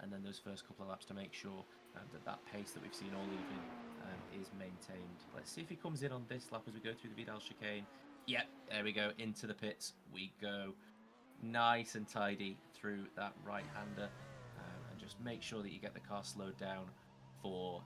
and then those first couple of laps to make sure that pace that we've seen all evening is maintained. Let's see if he comes in on this lap as we go through the Vidal chicane. Yep, there we go, into the pits we go. Nice and tidy through that right-hander, and just make sure that you get the car slowed down for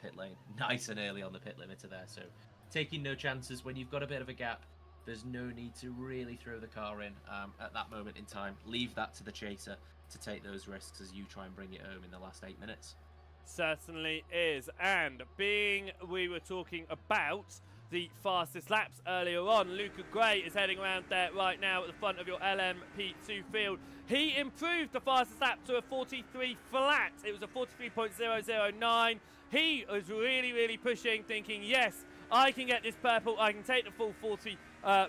pit lane. Nice and early on the pit limiter there, so taking no chances. When you've got a bit of a gap, there's no need to really throw the car in at that moment in time. Leave that to the chaser to take those risks as you try and bring it home in the last 8 minutes. Certainly is. And being we were talking about the fastest laps earlier on, Luca Gray is heading around there right now at the front of your LMP2 field. He improved the fastest lap to a 43 flat. It was a 43.009. He was really pushing, thinking, yes, I can get this purple. I can take the full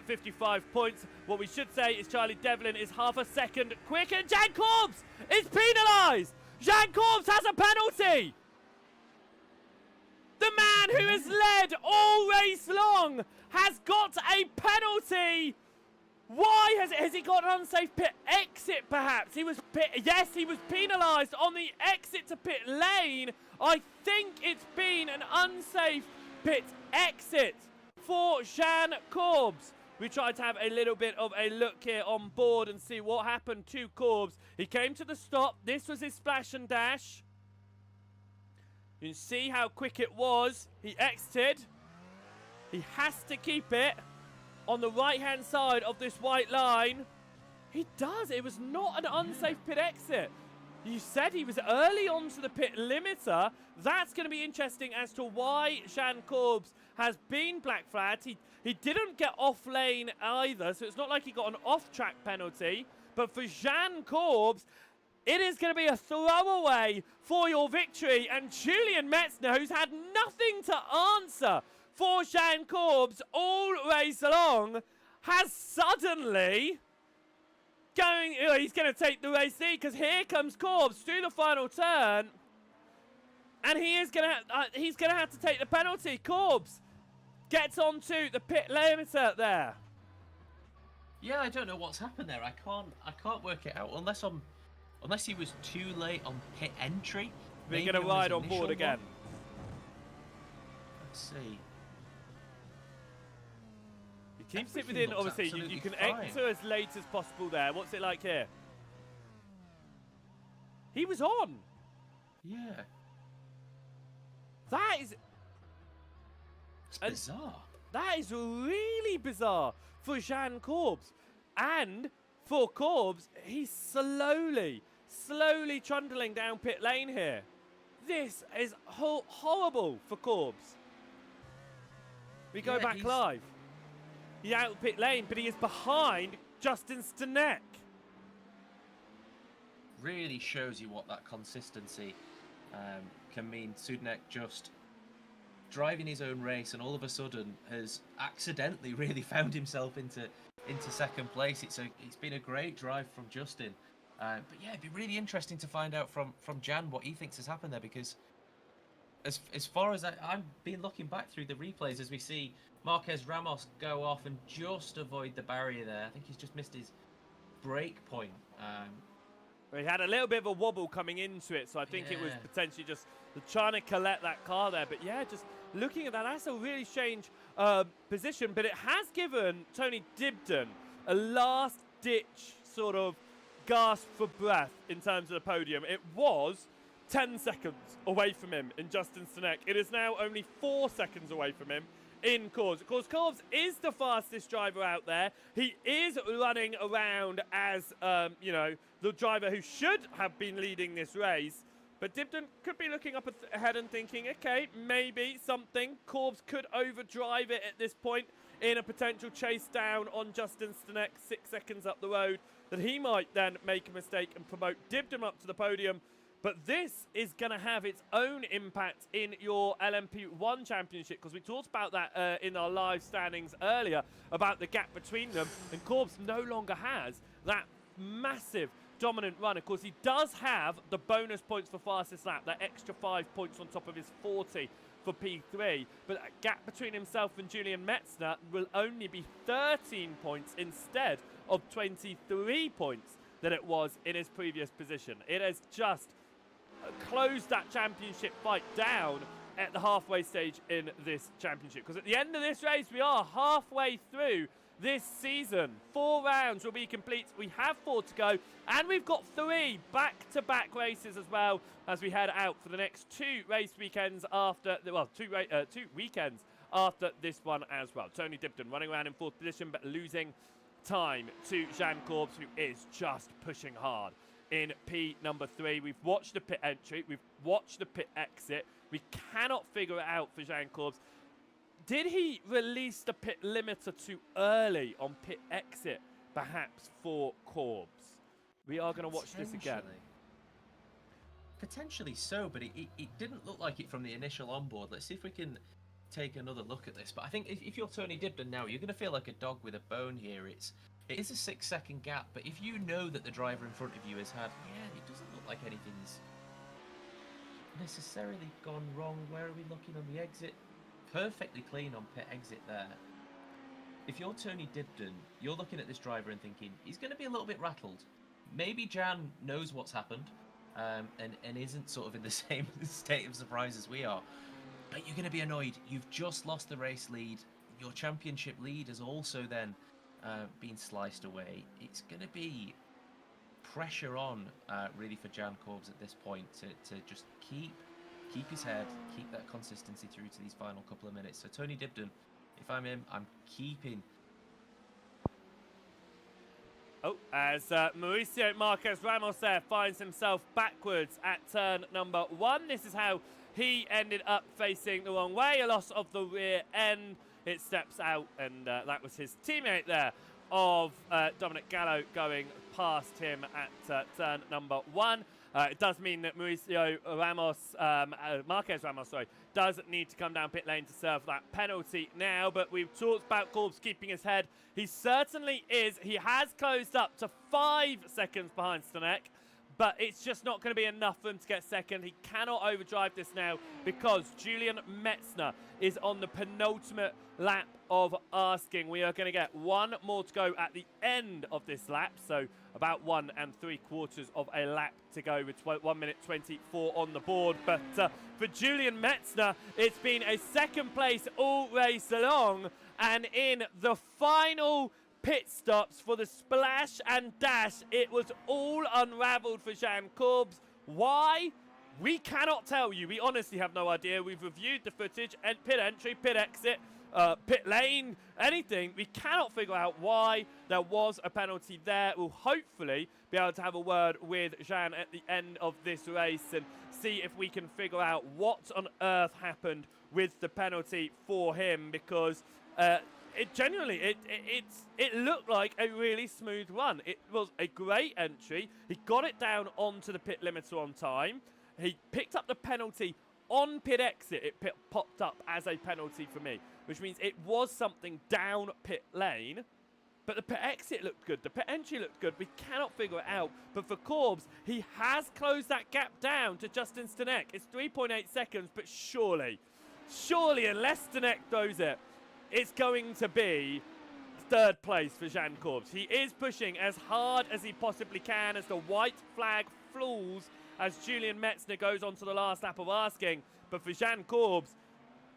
55 points. What we should say is Charlie Devlin is half a second quicker. Jan Corbs is penalised. Jan Corbs has a penalty. The man who has led all race long has got a penalty. Why has he got an unsafe pit exit? Perhaps he was yes, he was penalised on the exit to pit lane. I think it's been an unsafe pit exit for Jan Corbs. We tried to have a little bit of a look here on board and see what happened to Corbs. He came to the stop. This was his splash and dash. You can see how quick it was. He exited. He has to keep it on the right-hand side of this white line. He does. It was not an unsafe pit exit. You said he was early onto the pit limiter. That's going to be interesting as to why Jan Corbs has been black flagged. He didn't get off lane either, so it's not like he got an off-track penalty. But for Jan Corbs, it is going to be a throwaway for your victory. And Julian Metzner, who's had nothing to answer for Jan Corbs all race long, has suddenly he's going to take the race lead, because here comes Corbs through the final turn, and he's going to have to take the penalty. Corbs gets onto the pit limiter there. Yeah, I don't know what's happened there. I can't work it out unless he was too late on pit entry. We're going to ride on board again. Let's see. He keeps it within, obviously, you can enter as late as possible there. What's it like here? He was on. Yeah. That is... It's bizarre. That is really bizarre for Jan Corbs. And for Corbs, he's slowly trundling down pit lane here. This is horrible for Corbs. We go back live. He's out of pit lane, but he is behind Justin Stanek. Really shows you what that consistency can mean. Sudenek just driving his own race, and all of a sudden has accidentally really found himself into second place. It's been a great drive from Justin. But yeah, it'd be really interesting to find out from Jan what he thinks has happened there, because as far as I've been looking back through the replays, as we see Marquez Ramos go off and just avoid the barrier there. I think he's just missed his break point. He had a little bit of a wobble coming into it, so I think it was potentially just trying to collect that car there. But yeah, just looking at that, that's a really strange position. But it has given Tony Dibden a last-ditch sort of gasp for breath in terms of the podium. It was 10 seconds away from him in Justin Stanek. It is now only 4 seconds away from him in Corbs. Of course, Corbs is the fastest driver out there. He is running around as, the driver who should have been leading this race. But Dibden could be looking up ahead and thinking, okay, maybe something. Corbs could overdrive it at this point in a potential chase down on Justin Stanek 6 seconds up the road, that he might then make a mistake and promote Dibden up to the podium. But this is going to have its own impact in your LMP1 championship, because we talked about that in our live standings earlier, about the gap between them. And Corbs no longer has that massive dominant run. Of course, he does have the bonus points for fastest lap, that extra 5 points on top of his 40 for P3. But that gap between himself and Julian Metzner will only be 13 points instead of 23 points that it was in his previous position. It has just closed that championship fight down at the halfway stage in this championship, because at the end of this race we are halfway through this season. 4 rounds will be complete. We have 4 to go, and we've got 3 back-to-back races as well as we head out for the next 2 race weekends after, well, 2 weekends after this one as well. Tony Dibden running around in 4th position, but losing time to Jan Corbs, who is just pushing hard in P number 3. We've watched the pit entry, we've watched the pit exit. We cannot figure it out for Jan Corbs. Did he release the pit limiter too early on pit exit, perhaps, for Corbs? We are going to watch this again. Potentially so, but it didn't look like it from the initial onboard. Let's see if we can take another look at this. But I think if you're Tony Dibden now, you're going to feel like a dog with a bone here. It is a 6-second gap, but if you know that the driver in front of you has had, it doesn't look like anything's necessarily gone wrong. Where are we looking on the exit? Perfectly clean on pit exit there. If you're Tony Dibden, you're looking at this driver and thinking, he's going to be a little bit rattled. Maybe Jan knows what's happened and isn't sort of in the same state of surprise as we are. But you're going to be annoyed. You've just lost the race lead. Your championship lead has also then been sliced away. It's going to be pressure on really for Jan Corbs at this point to just keep his head, keep that consistency through to these final couple of minutes. So Tony Dibden, if I'm him, I'm keeping. Oh, as Mauricio Marquez Ramos there finds himself backwards at turn number 1. This is how he ended up facing the wrong way. A loss of the rear end. It steps out, and that was his teammate there of Dominic Gallo going past him at turn number 1. It does mean that Mauricio Ramos, Marquez Ramos, sorry, does need to come down pit lane to serve that penalty now. But we've talked about Corbs keeping his head. He certainly is. He has closed up to 5 seconds behind Stanek, but it's just not going to be enough for him to get second. He cannot overdrive this now because Julian Metzner is on the penultimate lap of asking. We are going to get 1 more to go at the end of this lap, so about 1 3/4 of a lap to go with 1 minute 24 on the board. But for Julian Metzner, it's been a second place all race long, and in the final pit stops for the splash and dash, it was all unraveled for Jan Corbs. Why? We cannot tell you. We honestly have no idea. We've reviewed the footage, and pit entry, pit exit, pit lane, anything. We cannot figure out why there was a penalty there. We'll hopefully be able to have a word with Jan at the end of this race and see if we can figure out what on earth happened with the penalty for him, because it genuinely, it looked like a really smooth run. It was a great entry. He got it down onto the pit limiter on time. He picked up the penalty on pit exit. It popped up as a penalty for me, which means it was something down pit lane. But the pit exit looked good. The pit entry looked good. We cannot figure it out. But for Corbs, he has closed that gap down to Justin Stanek. It's 3.8 seconds, but surely, unless Stanek throws it, it's going to be 3rd place for Jan Corbs. He is pushing as hard as he possibly can as the white flag falls as Julian Metzner goes on to the last lap of asking. But for Jan Corbs,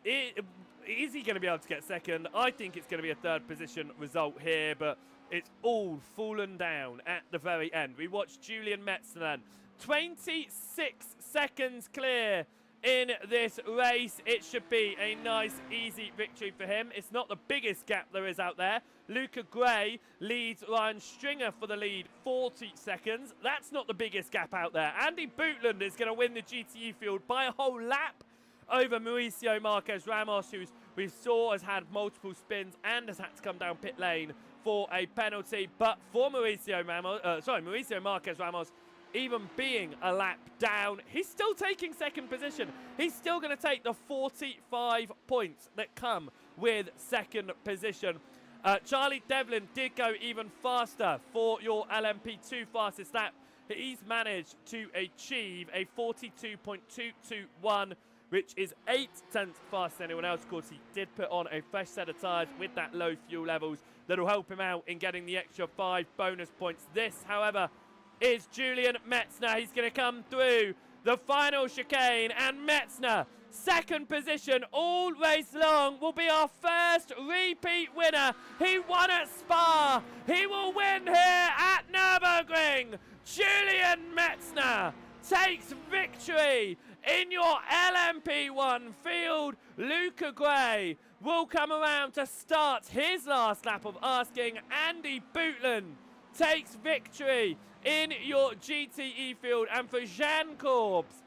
is he going to be able to get second? I think it's going to be a 3rd position result here, but it's all fallen down at the very end. We watched Julian Metzner then. 26 seconds clear in this race. It should be a nice, easy victory for him. It's not the biggest gap there is out there. Luca Gray leads Ryan Stringer for the lead, 40 seconds. That's not the biggest gap out there. Andy Bootland is going to win the GTE field by a whole lap over Mauricio Marquez Ramos, who we saw has had multiple spins and has had to come down pit lane for a penalty. But for Mauricio Marquez Ramos, even being a lap down, he's still taking second position. He's still going to take the 45 points that come with second position. Charlie Devlin did go even faster for your LMP2 fastest lap. He's managed to achieve a 42.221, which is 8 tenths faster than anyone else. Of course, he did put on a fresh set of tyres with that low fuel levels that'll help him out in getting the extra 5 bonus points. This, however, is Julian Metzner. He's going to come through the final chicane, and Metzner, second position all race long, will be our first repeat winner. He won at Spa. He will win here at Nurburgring. Julian Metzner takes victory in your LMP1 field. Luca Gray will come around to start his last lap of asking. Andy Bootland takes victory in your GTE field. And for Jean Corbs,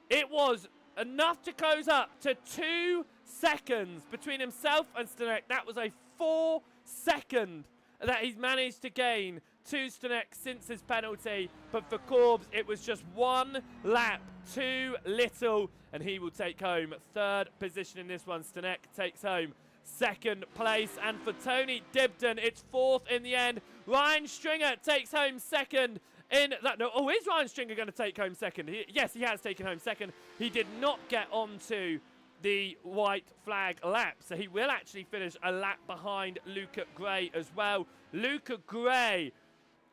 it was enough to close up to 2 seconds between himself and Stanek. That was a 4-second that he's managed to gain to Stanek since his penalty. But for Corbs, it was just 1 lap too little, and he will take home 3rd position in this one. Stanek takes home 2nd place, and for Tony Dibden, it's 4th in the end. Ryan Stringer takes home 2nd in that. No, oh, is Ryan Stringer going to take home 2nd? Yes, he has taken home 2nd. He did not get onto the white flag lap, so he will actually finish a lap behind Luca Gray as well. Luca Gray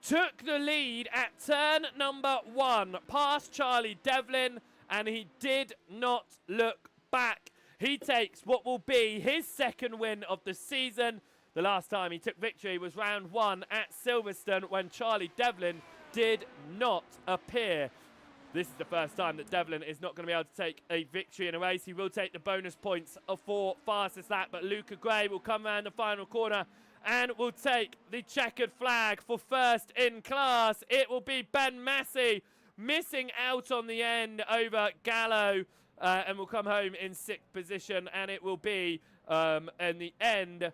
took the lead at turn number 1 past Charlie Devlin, and he did not look back. He takes what will be his 2nd win of the season. The last time he took victory was round 1 at Silverstone, when Charlie Devlin did not appear. This is the first time that Devlin is not going to be able to take a victory in a race. He will take the bonus points for fastest lap, but Luca Gray will come around the final corner and will take the checkered flag for first in class. It will be Ben Massey missing out on the end over Gallo, and will come home in 6th position. And it will be, in the end,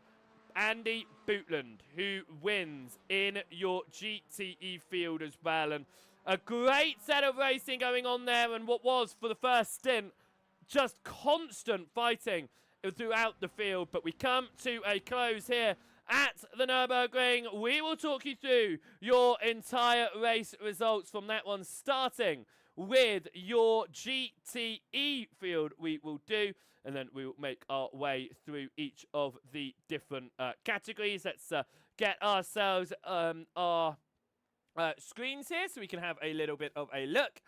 Andy Bootland who wins in your GTE field as well. And a great set of racing going on there, and what was, for the first stint, just constant fighting throughout the field. But we come to a close here at the Nurburgring. We will talk you through your entire race results from that one, starting with your GTE field we will do, and then we will make our way through each of the different categories. Let's get ourselves our screens here so we can have a little bit of a look.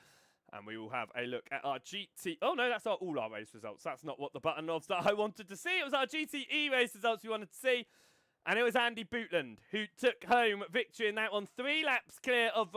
And we will have a look at our GT. Oh no, that's not all our race results. That's not what the button knobs that I wanted to see. It was our GTE race results we wanted to see. And it was Andy Bootland who took home victory in that one. 3 laps clear of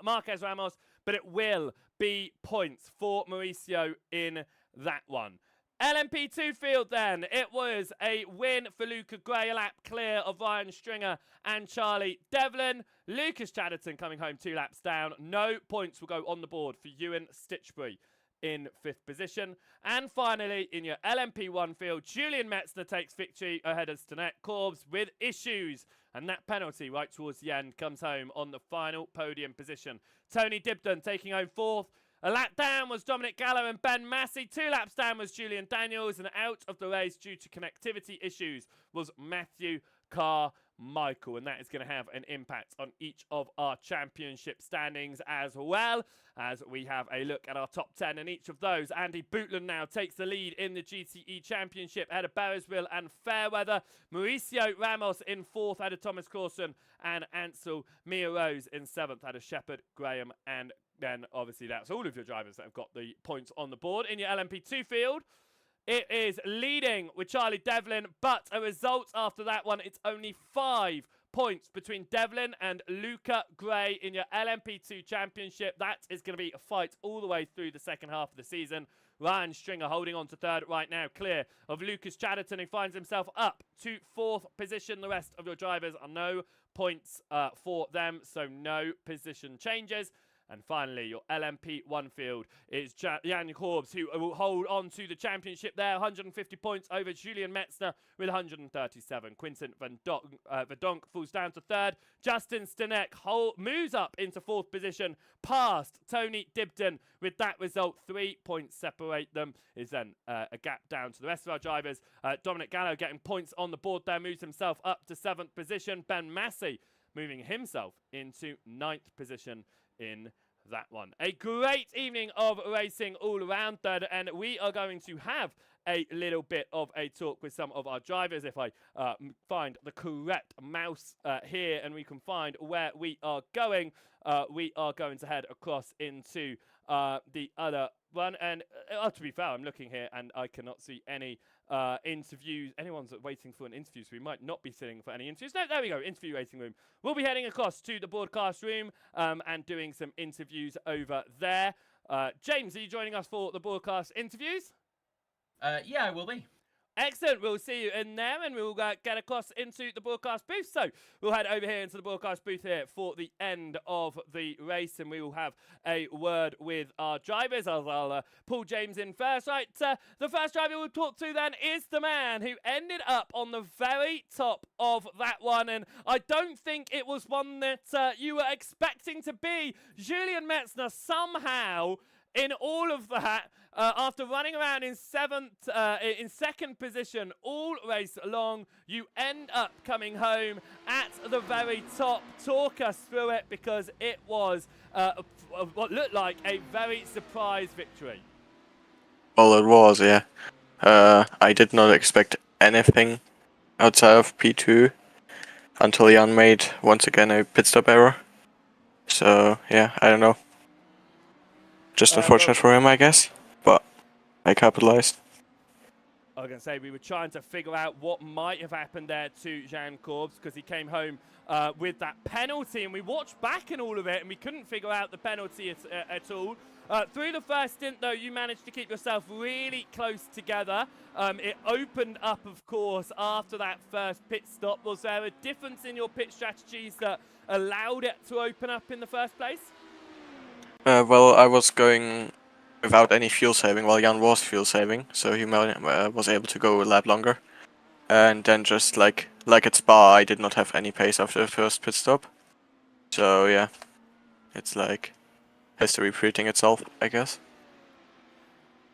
Marquez Ramos, but it will be points for Mauricio in that one. LMP2 field then. It was a win for Luca Gray, a lap clear of Ryan Stringer and Charlie Devlin. Lucas Chatterton coming home 2 laps down. No points will go on the board for Ewan Stitchbury in 5th position. And finally, in your LMP1 field, Julian Metzner takes victory ahead of Stanek Corbs with issues. And that penalty right towards the end comes home on the final podium position. Tony Dibden taking home 4th. A lap down was Dominic Gallo and Ben Massey. 2 laps down was Julian Daniels. And out of the race due to connectivity issues was Matthew Carmichael. And that is going to have an impact on each of our championship standings as well, as we have a look at our top 10 in each of those. Andy Bootland now takes the lead in the GTE Championship ahead of Barrisville and Fairweather. Mauricio Ramos in 4th ahead of Thomas Corson, and Ansel Mia Rose in 7th ahead of Shepherd, Graham and then obviously that's all of your drivers that have got the points on the board. In your LMP2 field, it is leading with Charlie Devlin, but a result after that one, it's only 5 points between Devlin and Luca Gray in your LMP2 Championship. That is going to be a fight all the way through the second half of the season. Ryan Stringer holding on to third right now, clear of Lucas Chatterton, who finds himself up to fourth position. The rest of your drivers are no points for them, so no position changes. And finally, your LMP1 field is Jan Korbs, who will hold on to the championship there. 150 points over Julian Metzner with 137. Quinton Verdonk falls down to third. Justin Stanek moves up into fourth position past Tony Dibden. With that result, 3 points separate them. Is then a gap down to the rest of our drivers. Dominic Gallo getting points on the board there, moves himself up to seventh position. Ben Massey moving himself into ninth position in that one. A great evening of racing all around third, and we are going to have a little bit of a talk with some of our drivers. If I find the correct mouse here and we can find where we are going to head across into the other one. And to be fair, I'm looking here and I cannot see any interviews. Anyone's waiting for an interview, so we might not be sitting for any interviews. No, there we go, interview waiting room. We'll be heading across to the broadcast room and doing some interviews over there. James, are you joining us for the broadcast interviews? Yeah, I will be. Excellent. We'll see you in there and we'll get across into the broadcast booth. So we'll head over here into the broadcast booth here for the end of the race and we will have a word with our drivers. I'll pull James in first. Right, the first driver we'll talk to then is the man who ended up on the very top of that one. And I don't think it was one that you were expecting to be. Julian Metzner somehow in all of that, after running around in second position all race long, you end up coming home at the very top. Talk us through it, because it was what looked like a very surprise victory. Well, it was, yeah. I did not expect anything outside of P2 until Jan made, once again, a pit stop error. So, yeah, I don't know. Just unfortunate for him, I guess, but I capitalized. I was going to say, we were trying to figure out what might have happened there to Jan Korbs, because he came home with that penalty, and we watched back in all of it, and we couldn't figure out the penalty at all. Through the first stint, though, you managed to keep yourself really close together. It opened up, of course, after that first pit stop. Was there a difference in your pit strategies that allowed it to open up in the first place? Well, I was going without any fuel saving while Jan was fuel saving, so he was able to go a lap longer. And then just like at Spa, I did not have any pace after the first pit stop. So yeah, it's like history repeating itself, I guess.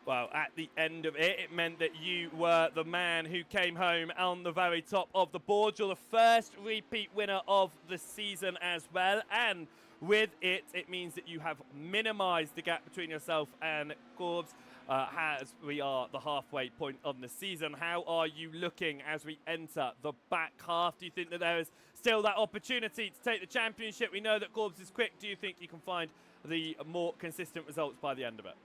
Well, at the end of it, it meant that you were the man who came home on the very top of the board. You're the first repeat winner of the season as well, and with it, it means that you have minimized the gap between yourself and Korbs as we are the halfway point of the season. How are you looking as we enter the back half? Do you think that there is still that opportunity to take the championship? We know that Korbs is quick. Do you think you can find the more consistent results by the end of it?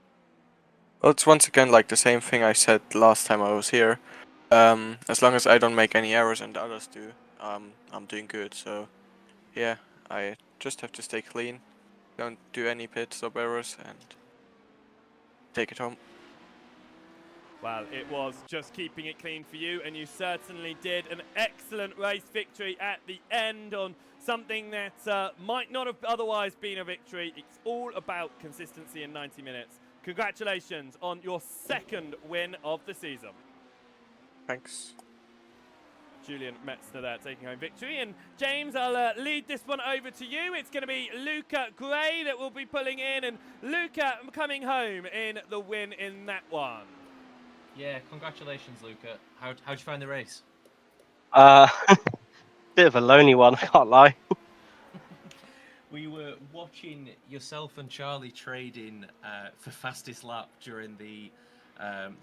Well, it's once again like the same thing I said last time I was here. As long as I don't make any errors and the others do, I'm doing good. So yeah, I just have to stay clean, don't do any pit stop errors, and take it home. Well, it was just keeping it clean for you, and you certainly did. An excellent race victory at the end on something that might not have otherwise been a victory. It's all about consistency in 90 minutes. Congratulations on your second win of the season. Thanks. Julian Metzner there taking home victory. And James, I'll lead this one over to you. It's going to be Luca Gray that will be pulling in, and Luca coming home in the win in that one. Yeah, congratulations, Luca. How'd you find the race? Bit of a lonely one, I can't lie. We were watching yourself and Charlie trading for fastest lap during the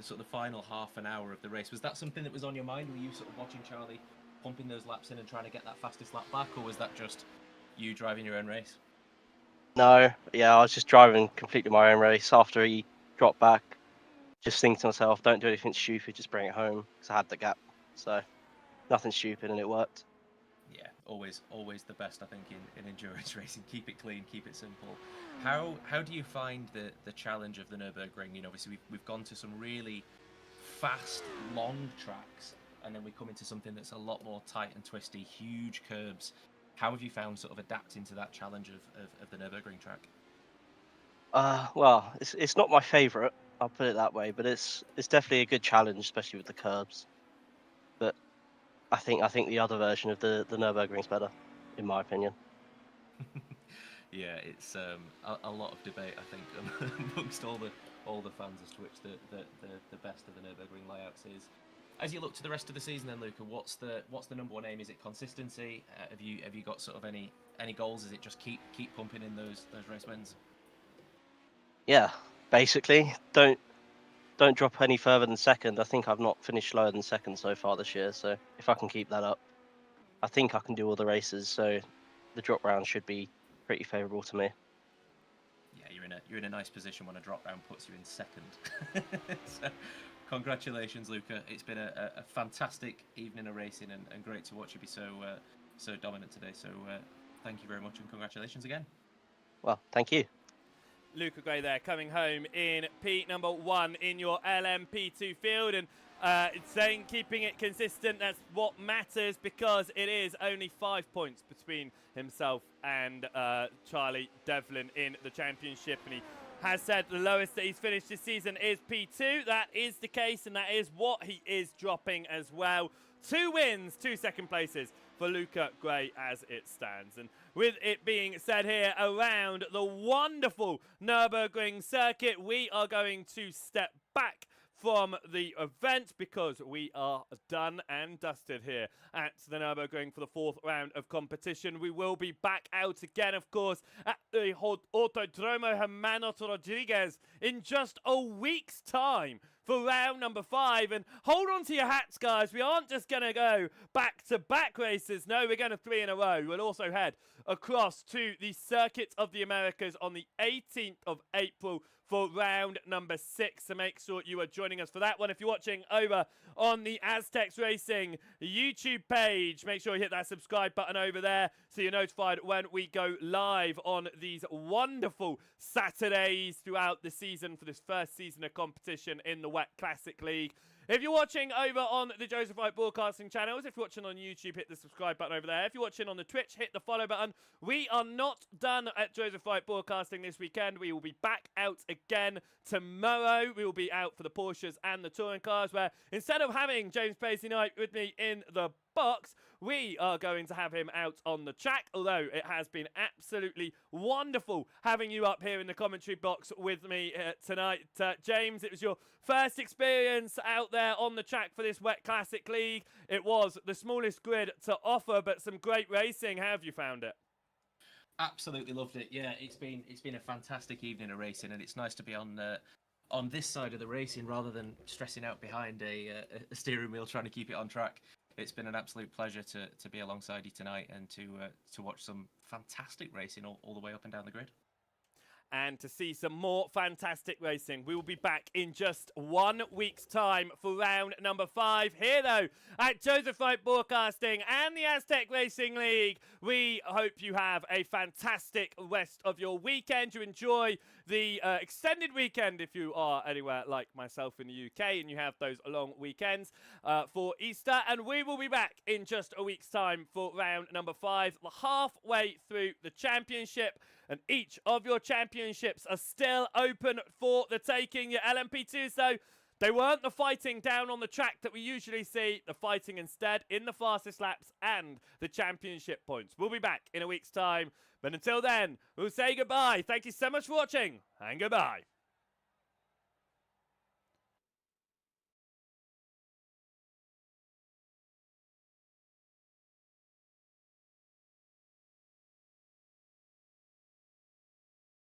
sort of the final half an hour of the race. Was that something that was on your mind? Were you sort of watching Charlie pumping those laps in and trying to get that fastest lap back, or was that just you driving your own race? No, yeah, I was just driving completely my own race after he dropped back. Just thinking to myself, don't do anything stupid, just bring it home, because I had the gap. So, nothing stupid, and it worked. Yeah, always the best, I think, in endurance racing. Keep it clean, keep it simple. How do you find the challenge of the Nurburgring? You know, obviously we've gone to some really fast, long tracks, and then we come into something that's a lot more tight and twisty, huge curbs. How have you found sort of adapting to that challenge of the Nurburgring track? Well, it's not my favourite. I'll put it that way, but it's definitely a good challenge, especially with the curbs. But I think the other version of the Nurburgring's better, in my opinion. Yeah, it's a lot of debate, I think, amongst all the fans as to which the best of the Nurburgring layouts is. As you look to the rest of the season, then, Luca, what's the number one aim? Is it consistency? Have you got sort of any goals? Is it just keep pumping in those race wins? Yeah, basically, don't drop any further than second. I think I've not finished lower than second so far this year. So if I can keep that up, I think I can do all the races. So the drop round should be pretty favourable to me. Yeah, you're in a nice position when a drop round puts you in second. So, congratulations, Luca. It's been a fantastic evening of racing and great to watch you be so dominant today. So thank you very much and congratulations again. Well, thank you. Luca Gray there, coming home in P number 1 in your LMP2 field, and saying keeping it consistent, that's what matters, because it is only 5 points between himself and Charlie Devlin in the championship, and he has said the lowest that he's finished this season is P2. That is the case, and that is what he is dropping as well. 2 wins, 2 second places for Luca Gray as it stands. And with it being said here around the wonderful Nurburgring circuit, we are going to step back from the event because we are done and dusted here at the Nurburgring for the 4th round of competition. We will be back out again, of course, at the Autodromo Hermanos Rodriguez in just a week's time for round number 5. And hold on to your hats, guys. We aren't just going to go back-to-back races. No, we're going to 3 in a row. We'll also head across to the Circuit of the Americas on the 18th of April for round number 6. So make sure you are joining us for that one. If you're watching over on the Aztecs Racing YouTube page, make sure you hit that subscribe button over there so you're notified when we go live on these wonderful Saturdays throughout the season for this first season of competition in the WEC Classic League. If you're watching over on the Joseph Wright Broadcasting channels, if you're watching on YouTube, hit the subscribe button over there. If you're watching on the Twitch, hit the follow button. We are not done at Joseph Wright Broadcasting this weekend. We will be back out again tomorrow. We will be out for the Porsches and the touring cars, where instead of having James Pacey Knight with me in the box, we are going to have him out on the track, although it has been absolutely wonderful having you up here in the commentary box with me tonight. James, it was your first experience out there on the track for this WEC Classic League. It was the smallest grid to offer, but some great racing. How have you found it? Absolutely loved it. Yeah, it's been a fantastic evening of racing, and it's nice to be on this side of the racing rather than stressing out behind a steering wheel trying to keep it on track. It's been an absolute pleasure to be alongside you tonight and to watch some fantastic racing all the way up and down the grid. And to see some more fantastic racing. We will be back in just 1 week's time for round number 5. Here, though, at Joseph Wright Broadcasting and the Aztec Racing League, we hope you have a fantastic rest of your weekend. You enjoy the extended weekend if you are anywhere like myself in the UK and you have those long weekends for Easter. And we will be back in just a week's time for round number 5. We're halfway through the championship, and each of your championships are still open for the taking. Your LMP2s, though, they weren't the fighting down on the track that we usually see. The fighting instead in the fastest laps and the championship points. We'll be back in a week's time. But until then, we'll say goodbye. Thank you so much for watching, and goodbye.